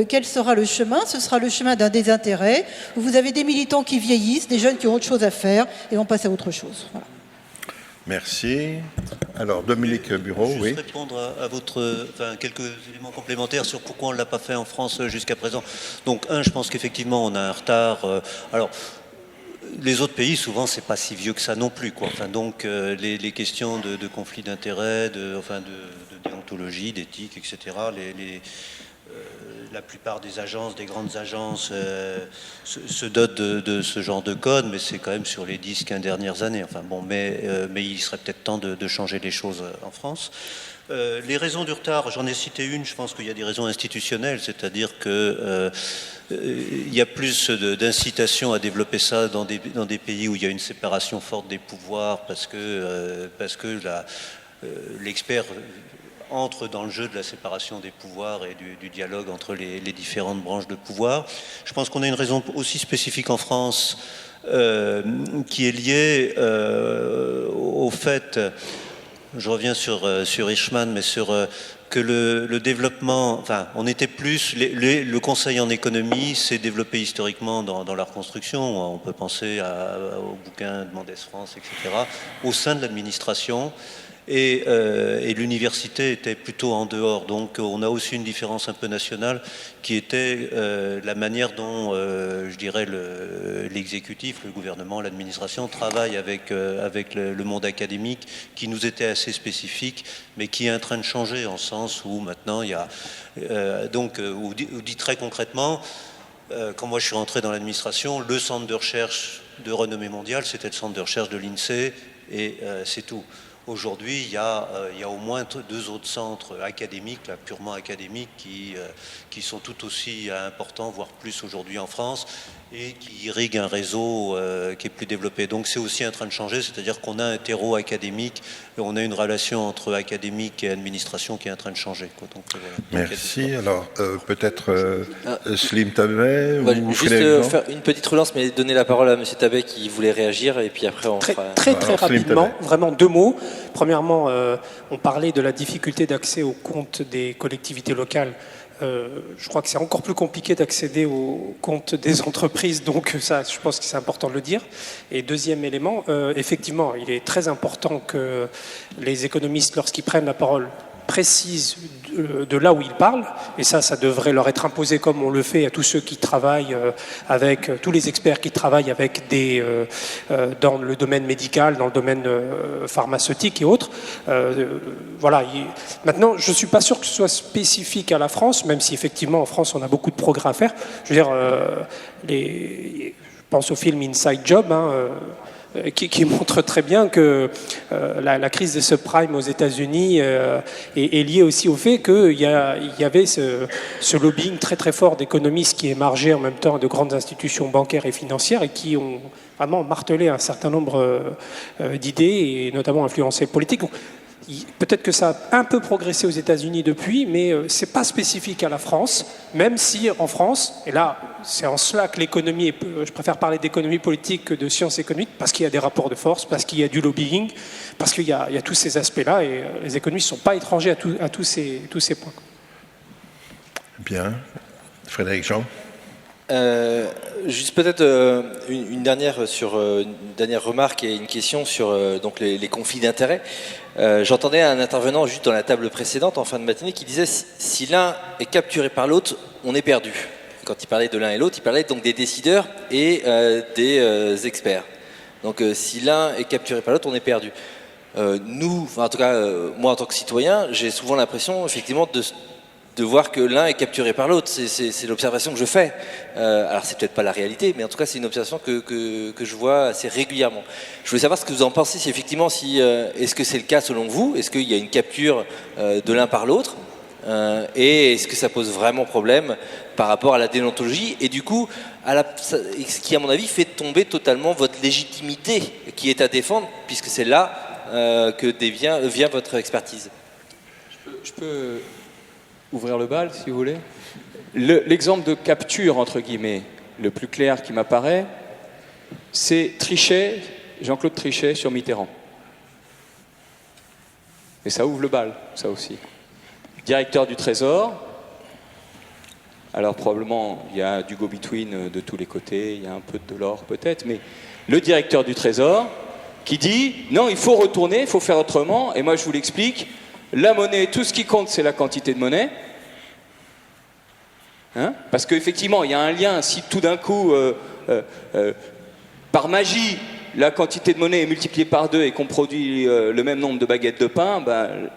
quel sera le chemin? Ce sera le chemin d'un désintérêt, où vous avez des militants qui vieillissent, des jeunes qui ont autre chose à faire, et on passe à autre chose. Voilà. Merci. Alors, Dominique Bureau, juste oui. Répondre à quelques éléments complémentaires sur pourquoi on ne l'a pas fait en France jusqu'à présent. Donc, je pense qu'effectivement, on a un retard. Alors, les autres pays, souvent, c'est pas si vieux que ça non plus, quoi. Enfin, donc, les questions de conflit d'intérêts, de déontologie, d'éthique, etc., la plupart des agences, des grandes agences, se dotent de ce genre de code, mais c'est quand même sur les 10-15 dernières années. Enfin bon, mais il serait peut-être temps de changer les choses en France. Les raisons du retard, j'en ai cité une, je pense qu'il y a des raisons institutionnelles, c'est-à-dire que il y a plus d'incitation à développer ça dans des pays où il y a une séparation forte des pouvoirs, parce que l'expert entre dans le jeu de la séparation des pouvoirs et du dialogue entre les différentes branches de pouvoir. Je pense qu'on a une raison aussi spécifique en France qui est liée au fait, je reviens sur Eichmann, mais sur que le développement, enfin, on était plus, le Conseil en économie s'est développé historiquement dans la reconstruction. On peut penser au bouquin de Mendès France, etc., au sein de l'administration. Et l'université était plutôt en dehors. Donc on a aussi une différence un peu nationale qui était la manière dont, je dirais, l'exécutif, le gouvernement, l'administration travaille avec le monde académique, qui nous était assez spécifique, mais qui est en train de changer en sens où maintenant il y a... ou dit très concrètement, quand moi je suis rentré dans l'administration, le centre de recherche de renommée mondiale, c'était le centre de recherche de l'INSEE, et c'est tout. Aujourd'hui, il y a au moins 2 autres centres académiques, là, purement académiques, qui sont tout aussi importants, voire plus aujourd'hui en France, et qui irriguent un réseau qui est plus développé. Donc c'est aussi en train de changer, c'est-à-dire qu'on a un terreau académique, et on a une relation entre académique et administration qui est en train de changer. Donc, voilà. Merci. Alors, peut-être Slim Tabet ou juste faire une petite relance, mais donner la parole à M. Tabet qui voulait réagir, et puis après on fera... Très rapidement, vraiment 2 mots. Premièrement, on parlait de la difficulté d'accès aux comptes des collectivités locales. Je crois que c'est encore plus compliqué d'accéder aux comptes des entreprises, donc ça, je pense que c'est important de le dire. Et deuxième élément, effectivement, il est très important que les économistes, lorsqu'ils prennent la parole, précisent de là où ils parlent, et ça devrait leur être imposé comme on le fait à tous ceux qui travaillent avec, tous les experts qui travaillent avec dans le domaine médical, dans le domaine pharmaceutique et autres. Voilà. Maintenant, je ne suis pas sûr que ce soit spécifique à la France, même si effectivement en France on a beaucoup de progrès à faire. Je veux dire, je pense au film Inside Job, qui montre très bien que la crise des subprimes aux États-Unis est liée aussi au fait qu'il y avait ce lobbying très très fort d'économistes qui émergeaient en même temps de grandes institutions bancaires et financières et qui ont vraiment martelé un certain nombre d'idées et notamment influencé le politique. Donc, peut-être que ça a un peu progressé aux États-Unis depuis, mais c'est pas spécifique à la France, même si en France, et là c'est en cela que l'économie, je préfère parler d'économie politique que de sciences économiques, parce qu'il y a des rapports de force, parce qu'il y a du lobbying, parce qu'il y a tous ces aspects-là, et les économistes ne sont pas étrangers à tous ces points. Bien. Frédéric Jean. Juste peut-être une dernière remarque et une question sur donc les conflits d'intérêts. J'entendais un intervenant juste dans la table précédente en fin de matinée qui disait si l'un est capturé par l'autre, on est perdu. Quand il parlait de l'un et l'autre, il parlait donc des décideurs et des experts. Donc si l'un est capturé par l'autre, on est perdu. Nous, en tout cas moi en tant que citoyen, j'ai souvent l'impression effectivement de voir que l'un est capturé par l'autre. C'est l'observation que je fais. Alors c'est peut-être pas la réalité, mais en tout cas c'est une observation que je vois assez régulièrement. Je voulais savoir ce que vous en pensez, si effectivement, est-ce que c'est le cas selon vous? Est-ce qu'il y a une capture de l'un par l'autre? Et est-ce que ça pose vraiment problème par rapport à la déontologie? Et du coup, ce qui à mon avis fait tomber totalement votre légitimité qui est à défendre, puisque c'est là que vient votre expertise. Je peux ouvrir le bal, si vous voulez. L'exemple de capture, entre guillemets, le plus clair qui m'apparaît, c'est Trichet, Jean-Claude Trichet sur Mitterrand. Et ça ouvre le bal, ça aussi. Directeur du Trésor. Alors probablement, il y a du go-between de tous les côtés, il y a un peu de l'or peut-être, mais le directeur du Trésor qui dit « Non, il faut retourner, il faut faire autrement. » Et moi, je vous l'explique. La monnaie, tout ce qui compte, c'est la quantité de monnaie. Parce qu'effectivement, il y a un lien. Si tout d'un coup, par magie, la quantité de monnaie est multipliée par 2 et qu'on produit le même nombre de baguettes de pain,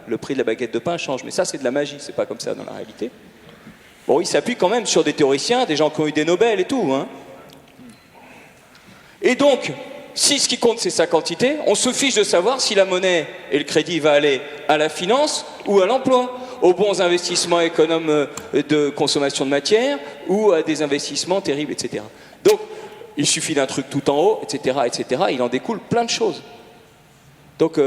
le prix de la baguette de pain change. Mais ça, c'est de la magie. C'est pas comme ça dans la réalité. Bon, il s'appuie quand même sur des théoriciens, des gens qui ont eu des Nobel et tout. Et donc, si ce qui compte, c'est sa quantité, on se fiche de savoir si la monnaie et le crédit va aller à la finance ou à l'emploi, aux bons investissements économes de consommation de matière ou à des investissements terribles, etc. Donc, il suffit d'un truc tout en haut, etc., etc. Il en découle plein de choses. Donc,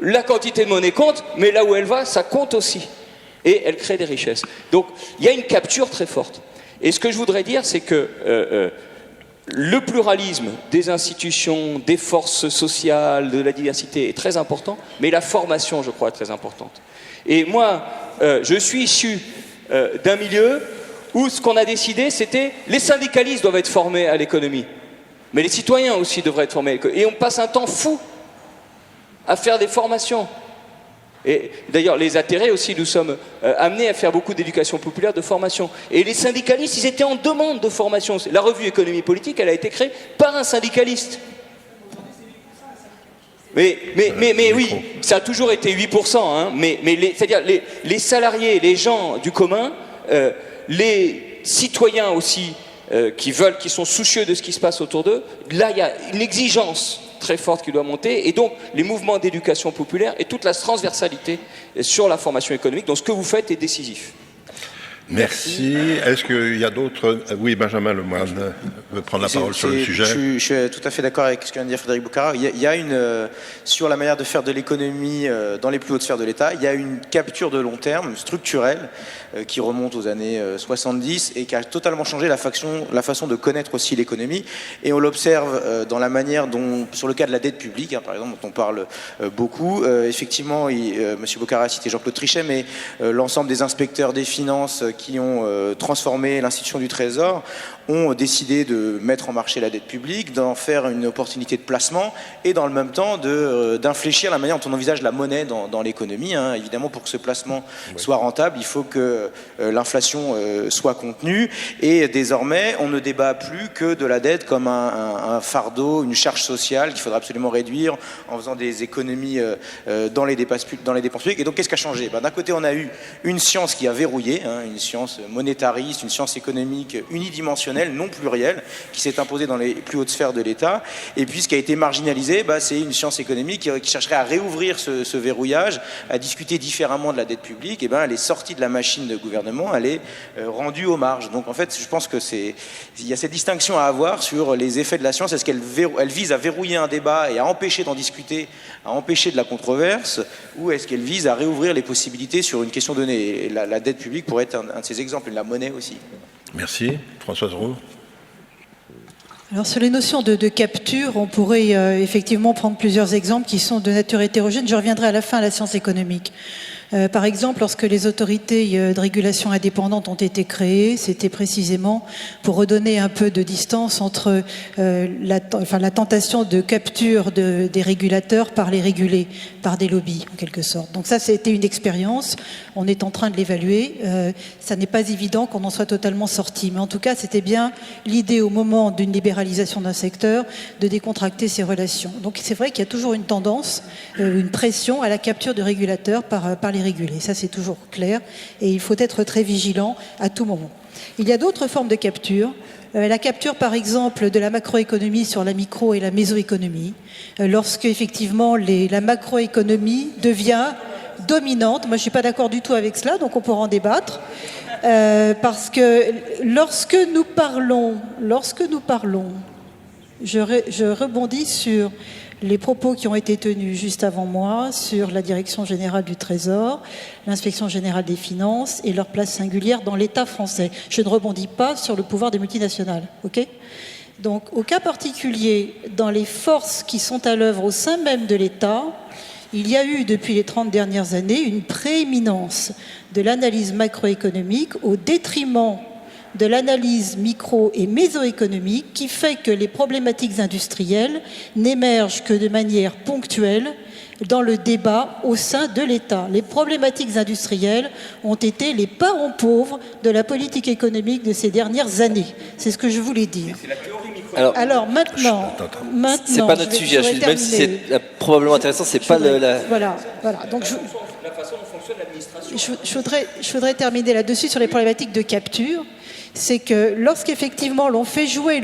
la quantité de monnaie compte, mais là où elle va, ça compte aussi. Et elle crée des richesses. Donc, il y a une capture très forte. Et ce que je voudrais dire, c'est que le pluralisme des institutions, des forces sociales, de la diversité est très important, mais la formation, je crois, est très importante. Et moi, je suis issu d'un milieu où ce qu'on a décidé, c'était les syndicalistes doivent être formés à l'économie, mais les citoyens aussi devraient être formés à l'économie. Et on passe un temps fou à faire des formations. Et d'ailleurs, les atterrés aussi, nous sommes amenés à faire beaucoup d'éducation populaire, de formation. Et les syndicalistes, ils étaient en demande de formation. La revue Économie Politique, elle a été créée par un syndicaliste. Mais oui, ça a toujours été 8%. Hein, c'est-à-dire les salariés, les gens du commun, les citoyens aussi, qui sont soucieux de ce qui se passe autour d'eux, là, il y a une exigence très forte qui doit monter, et donc les mouvements d'éducation populaire et toute la transversalité sur la formation économique. Donc ce que vous faites est décisif. Merci. Est-ce qu'il y a d'autres... Oui, Benjamin Lemoine veut prendre la parole sur le sujet. Je suis tout à fait d'accord avec ce que vient de dire Frédéric Bouccara. Il y a une, sur la manière de faire de l'économie dans les plus hautes sphères de l'État, il y a une capture de long terme structurelle qui remonte aux années 70 et qui a totalement changé la façon de connaître aussi l'économie. Et on l'observe dans la manière dont, sur le cas de la dette publique, hein, par exemple, dont on parle beaucoup. Effectivement, M. Bouccara a cité Jean-Claude Trichet, mais l'ensemble des inspecteurs des finances qui ont transformé l'institution du Trésor ont décidé de mettre en marché la dette publique, d'en faire une opportunité de placement et dans le même temps d'infléchir la manière dont on envisage la monnaie dans l'économie. Hein. Évidemment, pour que ce placement soit rentable, il faut que l'inflation soit contenue et désormais, on ne débat plus que de la dette comme un fardeau, une charge sociale qu'il faudra absolument réduire en faisant des économies dans les dépenses publiques. Et donc, qu'est-ce qui a changé ? D'un côté, on a eu une science qui a verrouillé, hein, une science monétariste, une science économique unidimensionnelle, non plurielle, qui s'est imposée dans les plus hautes sphères de l'État. Et puis, ce qui a été marginalisé, c'est une science économique qui chercherait à réouvrir ce verrouillage, à discuter différemment de la dette publique. Et elle est sortie de la machine de gouvernement, elle est rendue aux marges. Donc, en fait, je pense il y a cette distinction à avoir sur les effets de la science. Est-ce qu'elle vise à verrouiller un débat et à empêcher d'en discuter, à empêcher de la controverse, ou est-ce qu'elle vise à réouvrir les possibilités sur une question donnée ? Et la dette publique pourrait être un de ces exemples, et la monnaie aussi. Merci. Françoise Roux. Alors sur les notions de capture, on pourrait effectivement prendre plusieurs exemples qui sont de nature hétérogène. Je reviendrai à la fin à la science économique. Par exemple, lorsque les autorités de régulation indépendantes ont été créées, c'était précisément pour redonner un peu de distance entre la tentation de capture des régulateurs par les régulés, par des lobbies en quelque sorte. Donc ça, c'était une expérience. On est en train de l'évaluer. Ça n'est pas évident qu'on en soit totalement sorti. Mais en tout cas, c'était bien l'idée au moment d'une libéralisation d'un secteur de décontracter ces relations. Donc c'est vrai qu'il y a toujours une tendance, une pression à la capture de régulateurs par les régulés. Ça, c'est toujours clair. Et il faut être très vigilant à tout moment. Il y a d'autres formes de capture. La capture, par exemple, de la macroéconomie sur la micro- et la mésoéconomie. Lorsque, effectivement, la macroéconomie devient dominante. Moi, je ne suis pas d'accord du tout avec cela, donc on pourra en débattre. Parce que lorsque nous parlons, je rebondis sur les propos qui ont été tenus juste avant moi sur la Direction générale du Trésor, l'Inspection générale des finances et leur place singulière dans l'État français. Je ne rebondis pas sur le pouvoir des multinationales, ok ? Donc, au cas particulier, dans les forces qui sont à l'œuvre au sein même de l'État, il y a eu, depuis les 30 dernières années, une prééminence de l'analyse macroéconomique au détriment de l'analyse micro- et mésoéconomique qui fait que les problématiques industrielles n'émergent que de manière ponctuelle dans le débat au sein de l'État. Les problématiques industrielles ont été les parents pauvres de la politique économique de ces dernières années. C'est ce que je voulais dire. Alors maintenant, c'est pas notre sujet. Même si c'est probablement intéressant, c'est pas Voilà. Donc la façon dont fonctionne l'administration. Je voudrais terminer là-dessus sur les problématiques de capture. C'est que lorsqu'effectivement l'on fait jouer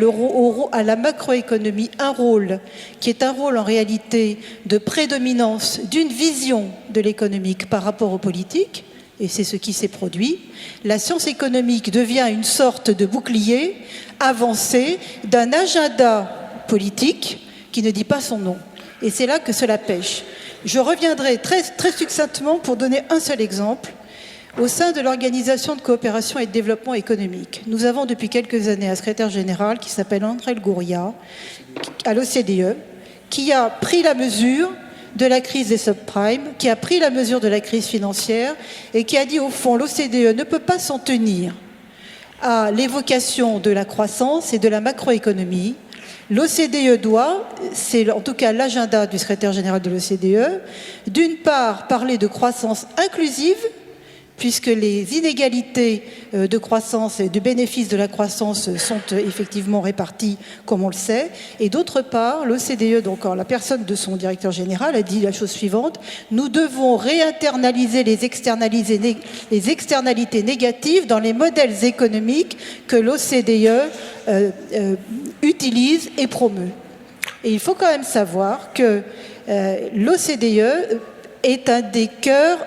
à la macroéconomie un rôle qui est un rôle en réalité de prédominance d'une vision de l'économique par rapport aux politiques, et c'est ce qui s'est produit, la science économique devient une sorte de bouclier avancé d'un agenda politique qui ne dit pas son nom. Et c'est là que cela pêche. Je reviendrai très, très succinctement pour donner un seul exemple. Au sein de l'Organisation de coopération et de développement économique, nous avons depuis quelques années un secrétaire général qui s'appelle André Gouria, à l'OCDE, qui a pris la mesure de la crise des subprimes, qui a pris la mesure de la crise financière et qui a dit au fond l'OCDE ne peut pas s'en tenir à l'évocation de la croissance et de la macroéconomie. L'OCDE doit, c'est en tout cas l'agenda du secrétaire général de l'OCDE, d'une part parler de croissance inclusive, puisque les inégalités de croissance et de bénéfices de la croissance sont effectivement réparties, comme on le sait. Et d'autre part, l'OCDE, donc en la personne de son directeur général, a dit la chose suivante: nous devons réinternaliser les externalités négatives dans les modèles économiques que l'OCDE utilise et promeut. Et il faut quand même savoir que l'OCDE est un des cœurs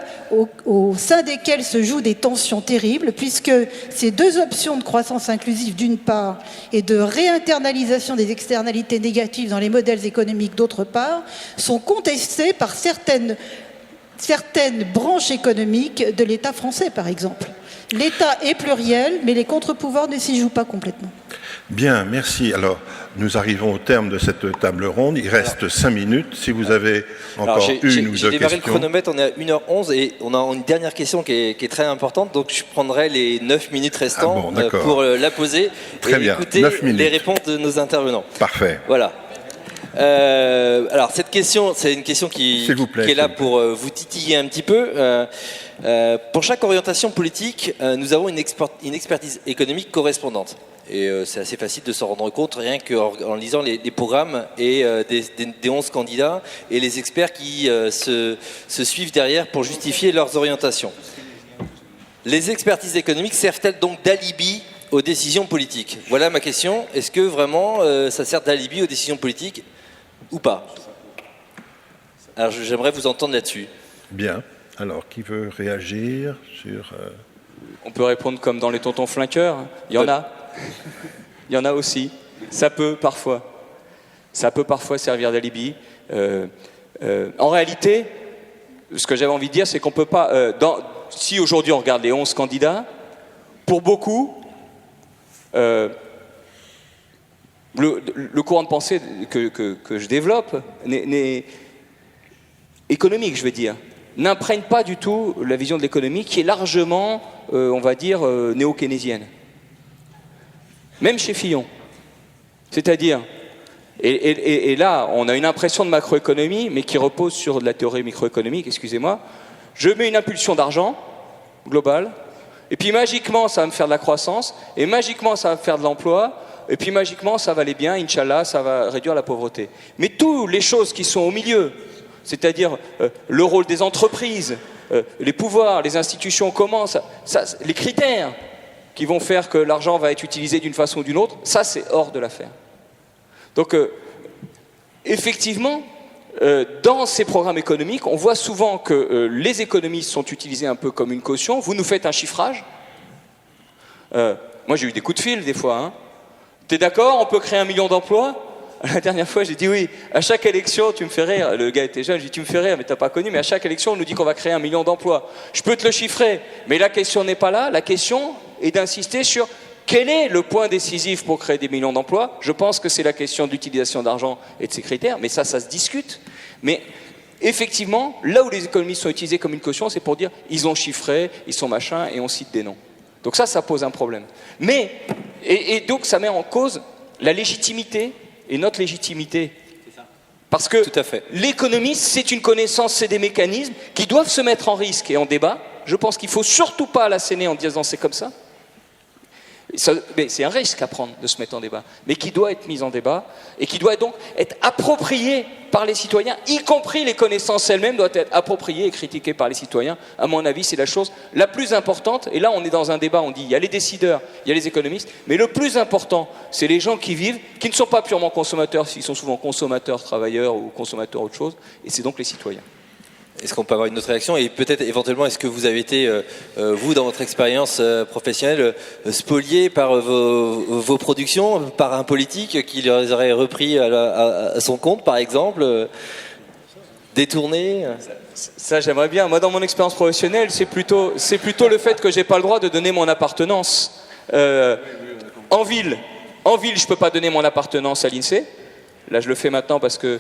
au sein desquels se jouent des tensions terribles, puisque ces deux options de croissance inclusive d'une part et de réinternalisation des externalités négatives dans les modèles économiques d'autre part sont contestées par certaines branches économiques de l'État français, par exemple. L'État est pluriel, mais les contre-pouvoirs ne s'y jouent pas complètement. Bien, merci. Alors, nous arrivons au terme de cette table ronde. Il reste 5 minutes. Si vous avez encore une ou deux questions. J'ai démarré le chronomètre, on est à 1h11 et on a une dernière question qui est très importante. Donc, je prendrai les 9 minutes restantes pour la poser et écouter les réponses de nos intervenants. Parfait. Voilà. Alors, cette question, c'est une question qui est là pour vous titiller un petit peu. Pour chaque orientation politique, nous avons une expertise économique correspondante. Et c'est assez facile de s'en rendre compte rien qu'en lisant les programmes et des 11 candidats et les experts qui se suivent derrière pour justifier leurs orientations. Les expertises économiques servent-elles donc d'alibi aux décisions politiques? Voilà ma question. Est-ce que vraiment ça sert d'alibi aux décisions politiques ou pas? Alors j'aimerais vous entendre là-dessus. Bien. Alors, qui veut réagir sur... On peut répondre comme dans les tontons flinqueurs. Il y en a. Il y en a aussi. Ça peut parfois servir d'alibi. En réalité, ce que j'avais envie de dire, c'est qu'on peut pas... si aujourd'hui on regarde les 11 candidats, pour beaucoup, le courant de pensée que je développe n'est économique, je veux dire, n'imprègne pas du tout la vision de l'économie qui est largement, on va dire, néo-keynésienne. Même chez Fillon. C'est-à-dire, et là, on a une impression de macroéconomie, mais qui repose sur de la théorie microéconomique, excusez-moi. Je mets une impulsion d'argent, globale, et puis magiquement, ça va me faire de la croissance, et magiquement, ça va me faire de l'emploi, et puis magiquement, ça va aller bien, Inch'Allah, ça va réduire la pauvreté. Mais toutes les choses qui sont au milieu, c'est-à-dire le rôle des entreprises, les pouvoirs, les institutions, comment les critères qui vont faire que l'argent va être utilisé d'une façon ou d'une autre, ça c'est hors de l'affaire. Donc effectivement, dans ces programmes économiques, on voit souvent que les économistes sont utilisés un peu comme une caution. Vous nous faites un chiffrage. Moi j'ai eu des coups de fil des fois. Hein. T'es d'accord, on peut créer 1 million d'emplois? La dernière fois, j'ai dit oui. À chaque élection, tu me fais rire. Le gars était jeune, j'ai dit tu me fais rire, mais t'as pas connu. Mais à chaque élection, on nous dit qu'on va créer 1 million d'emplois. Je peux te le chiffrer, mais la question n'est pas là. La question est d'insister sur quel est le point décisif pour créer des millions d'emplois. Je pense que c'est la question de l'utilisation d'argent et de ses critères, mais ça se discute. Mais effectivement, là où les économistes sont utilisés comme une caution, c'est pour dire ils ont chiffré, ils sont machin, et on cite des noms. Donc ça pose un problème. Mais, et donc ça met en cause la légitimité et notre légitimité. Parce que l'économie, c'est une connaissance, c'est des mécanismes qui doivent se mettre en risque et en débat. Je pense qu'il ne faut surtout pas l'asséner en disant c'est comme ça. Mais c'est un risque à prendre de se mettre en débat, mais qui doit être mis en débat et qui doit donc être approprié par les citoyens, y compris les connaissances elles-mêmes doivent être appropriées et critiquées par les citoyens. À mon avis, c'est la chose la plus importante. Et là, on est dans un débat, on dit il y a les décideurs, il y a les économistes, mais le plus important, c'est les gens qui vivent, qui ne sont pas purement consommateurs, ils sont souvent consommateurs, travailleurs ou consommateurs autre chose, et c'est donc les citoyens. Est-ce qu'on peut avoir une autre réaction? Et peut-être éventuellement, est-ce que vous avez été, vous, dans votre expérience professionnelle, spolié par vos productions, par un politique qui les aurait repris à son compte, par exemple? détourné. Ça, j'aimerais bien. Moi, dans mon expérience professionnelle, c'est plutôt le fait que j'ai pas le droit de donner mon appartenance. En ville, je peux pas donner mon appartenance à l'INSEE. Là, je le fais maintenant parce que,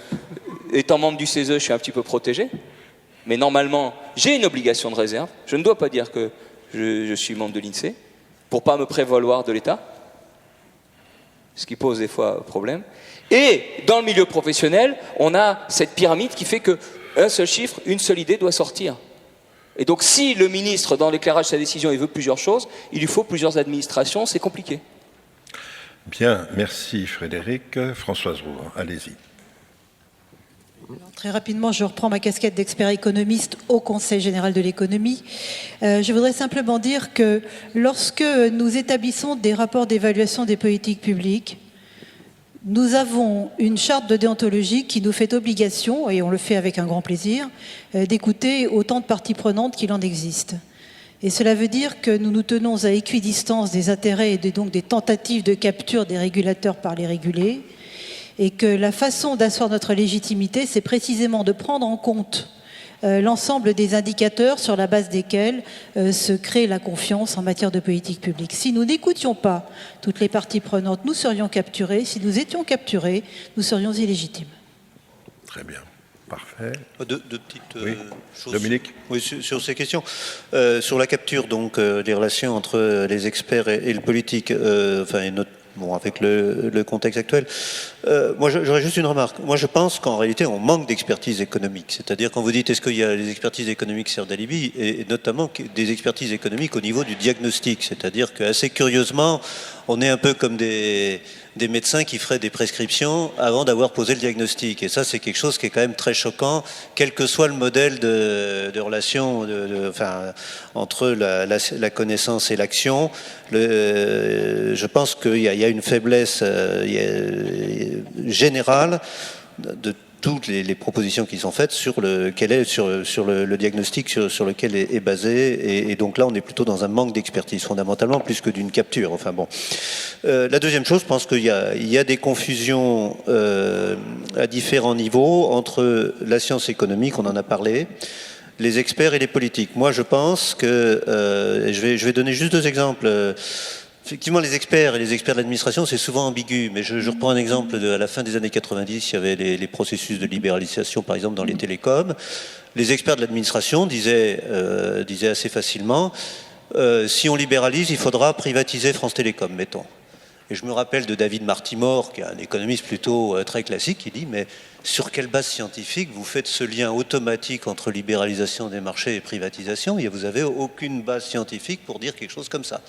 étant membre du CESE, je suis un petit peu protégé. Mais normalement, j'ai une obligation de réserve. Je ne dois pas dire que je suis membre de l'INSEE pour pas me prévaloir de l'État, ce qui pose des fois problème. Et dans le milieu professionnel, on a cette pyramide qui fait qu'un seul chiffre, une seule idée doit sortir. Et donc, si le ministre, dans l'éclairage de sa décision, il veut plusieurs choses, il lui faut plusieurs administrations, c'est compliqué. Bien, merci Frédéric. Françoise Roux, allez-y. Très rapidement, je reprends ma casquette d'expert économiste au Conseil général de l'économie. Je voudrais simplement dire que lorsque nous établissons des rapports d'évaluation des politiques publiques, nous avons une charte de déontologie qui nous fait obligation, et on le fait avec un grand plaisir, d'écouter autant de parties prenantes qu'il en existe. Et cela veut dire que nous nous tenons à équidistance des intérêts et donc des tentatives de capture des régulateurs par les régulés, et que la façon d'asseoir notre légitimité, c'est précisément de prendre en compte l'ensemble des indicateurs sur la base desquels se crée la confiance en matière de politique publique. Si nous n'écoutions pas toutes les parties prenantes, nous serions capturés. Si nous étions capturés, nous serions illégitimes. Très bien. Parfait. Deux petites choses. Dominique ? Oui, sur ces questions. Sur la capture, donc, des relations entre les experts et le politique, avec le contexte actuel, moi j'aurais juste une remarque. Moi je pense qu'en réalité on manque d'expertise économique. C'est-à-dire quand vous dites est-ce qu'il y a les expertises économiques servent d'alibi, et notamment des expertises économiques au niveau du diagnostic. C'est-à-dire qu'assez curieusement, on est un peu comme des médecins qui feraient des prescriptions avant d'avoir posé le diagnostic. Et ça, c'est quelque chose qui est quand même très choquant, quel que soit le modèle de relation entre la connaissance et l'action. Je pense qu'il y a une faiblesse générale de toutes les propositions qui sont faites sur le diagnostic sur lequel est basé, et donc là on est plutôt dans un manque d'expertise fondamentalement plus que d'une capture. Enfin bon. La deuxième chose, je pense qu'il y a des confusions à différents niveaux entre la science économique, on en a parlé, les experts et les politiques. Moi je pense que je vais donner juste deux exemples. Effectivement, les experts et les experts de l'administration, c'est souvent ambigu, mais je reprends un exemple. À la fin des années 90, il y avait les processus de libéralisation, par exemple, dans les télécoms. Les experts de l'administration disaient assez facilement, si on libéralise, il faudra privatiser France Télécom, mettons. Et je me rappelle de David Martimore, qui est un économiste plutôt très classique, qui dit, mais sur quelle base scientifique vous faites ce lien automatique entre libéralisation des marchés et privatisation ? Et vous n'avez aucune base scientifique pour dire quelque chose comme ça.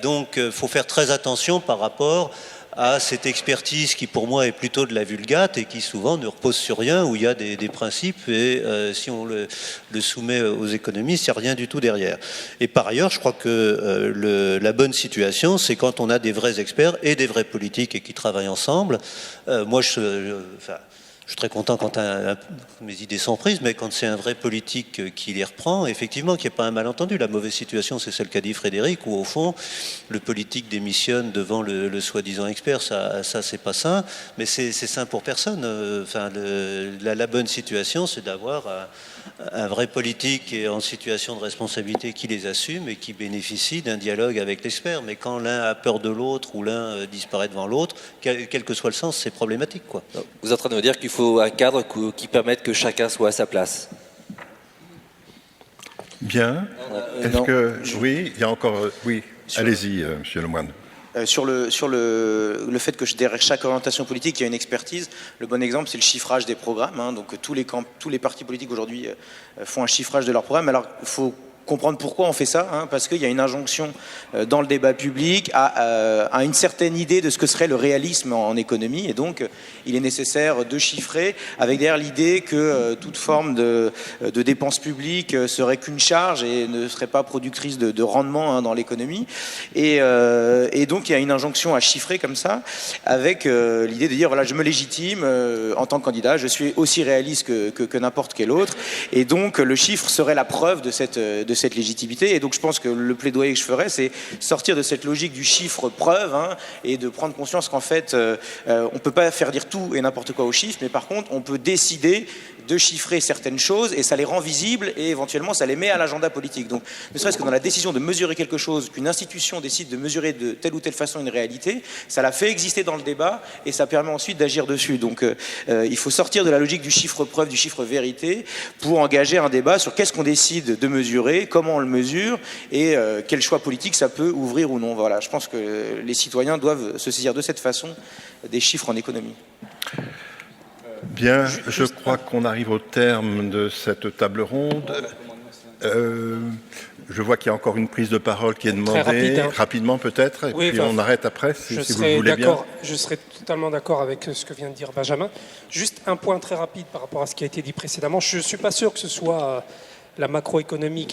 Donc il faut faire très attention par rapport à cette expertise qui pour moi est plutôt de la vulgate et qui souvent ne repose sur rien, où il y a des principes, et si on le soumet aux économistes, il n'y a rien du tout derrière. Et par ailleurs, je crois que la bonne situation, c'est quand on a des vrais experts et des vrais politiques et qui travaillent ensemble. Moi, je suis très content quand mes idées sont prises, mais quand c'est un vrai politique qui les reprend, effectivement, qu'il n'y ait pas un malentendu. La mauvaise situation, c'est celle qu'a dit Frédéric, où au fond, le politique démissionne devant le soi-disant expert. Ça c'est pas sain, mais c'est sain pour personne. La bonne situation, c'est d'avoir un vrai politique qui est en situation de responsabilité, qui les assume et qui bénéficie d'un dialogue avec l'expert. Mais quand l'un a peur de l'autre ou l'un disparaît devant l'autre, quel que soit le sens, c'est problématique, quoi. Vous êtes en train de me dire qu'il faut un cadre qui permette que chacun soit à sa place. Bien. Est-ce que... Oui, il y a encore... Oui, allez-y, monsieur Lemoine. Sur le fait que derrière chaque orientation politique, il y a une expertise. Le bon exemple, c'est le chiffrage des programmes. Donc tous les partis politiques aujourd'hui font un chiffrage de leurs programmes. Alors, il faut comprendre pourquoi on fait ça, parce qu'il y a une injonction dans le débat public à une certaine idée de ce que serait le réalisme en économie, et donc il est nécessaire de chiffrer avec derrière l'idée que toute forme de dépenses publiques serait qu'une charge et ne serait pas productrice de rendement dans l'économie, et donc il y a une injonction à chiffrer comme ça, avec l'idée de dire voilà, je me légitime en tant que candidat, je suis aussi réaliste que n'importe quel autre, et donc le chiffre serait la preuve de cette légitimité. Et donc je pense que le plaidoyer que je ferais, c'est sortir de cette logique du chiffre preuve, et de prendre conscience qu'en fait on peut pas faire dire tout et n'importe quoi aux chiffres, mais par contre on peut décider de chiffrer certaines choses et ça les rend visibles et éventuellement ça les met à l'agenda politique. Donc ne serait-ce que dans la décision de mesurer quelque chose, qu'une institution décide de mesurer de telle ou telle façon une réalité, ça la fait exister dans le débat et ça permet ensuite d'agir dessus. Donc il faut sortir de la logique du chiffre preuve, du chiffre vérité pour engager un débat sur qu'est-ce qu'on décide de mesurer, comment on le mesure et quel choix politique ça peut ouvrir ou non. Voilà, je pense que les citoyens doivent se saisir de cette façon des chiffres en économie. Bien, je crois qu'on arrive au terme de cette table ronde. Je vois qu'il y a encore une prise de parole qui est demandée. Très rapide, hein. Rapidement peut-être, et oui, puis on arrête après, si vous le voulez bien. Je serais totalement d'accord avec ce que vient de dire Benjamin. Juste un point très rapide par rapport à ce qui a été dit précédemment. Je ne suis pas sûr que ce soit la macroéconomie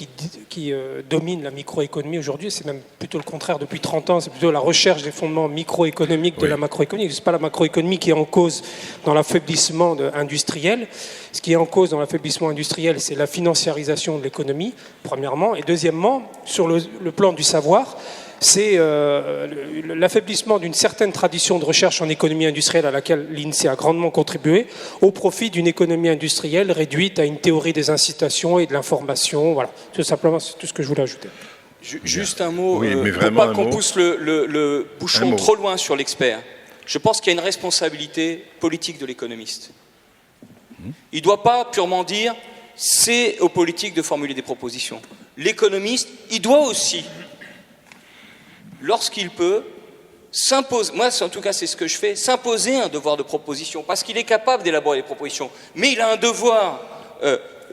qui domine la microéconomie aujourd'hui. C'est même plutôt le contraire. Depuis 30 ans, c'est plutôt la recherche des fondements microéconomiques de la macroéconomie. Ce n'est pas la macroéconomie qui est en cause dans l'affaiblissement industriel. Ce qui est en cause dans l'affaiblissement industriel, c'est la financiarisation de l'économie, premièrement. Et deuxièmement, sur le plan du savoir, c'est l'affaiblissement d'une certaine tradition de recherche en économie industrielle à laquelle l'INSEE a grandement contribué, au profit d'une économie industrielle réduite à une théorie des incitations et de l'information. Voilà, tout simplement, c'est tout ce que je voulais ajouter. Juste un mot, oui, mais pour pas qu'on pousse le bouchon trop loin sur l'expert. Je pense qu'il y a une responsabilité politique de l'économiste. Il ne doit pas purement dire « c'est aux politiques de formuler des propositions ». L'économiste, il doit aussi, lorsqu'il peut, s'imposer, moi en tout cas c'est ce que je fais, s'imposer un devoir de proposition, parce qu'il est capable d'élaborer des propositions, mais il a un devoir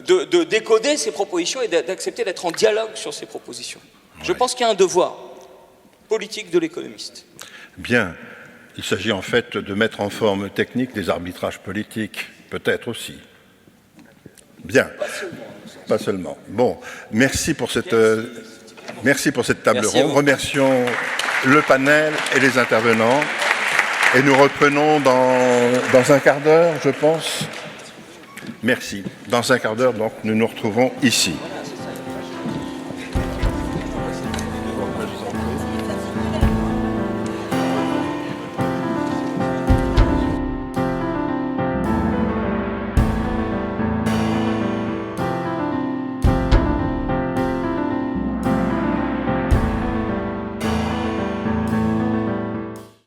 de décoder ses propositions et d'accepter d'être en dialogue sur ces propositions. Ouais. Je pense qu'il y a un devoir politique de l'économiste. Bien, il s'agit en fait de mettre en forme technique des arbitrages politiques, peut-être aussi. Bien, pas seulement. Bon, merci pour cette table ronde. Remercions le panel et les intervenants. Et nous reprenons dans un quart d'heure, je pense. Merci. Dans un quart d'heure, donc, nous nous retrouvons ici.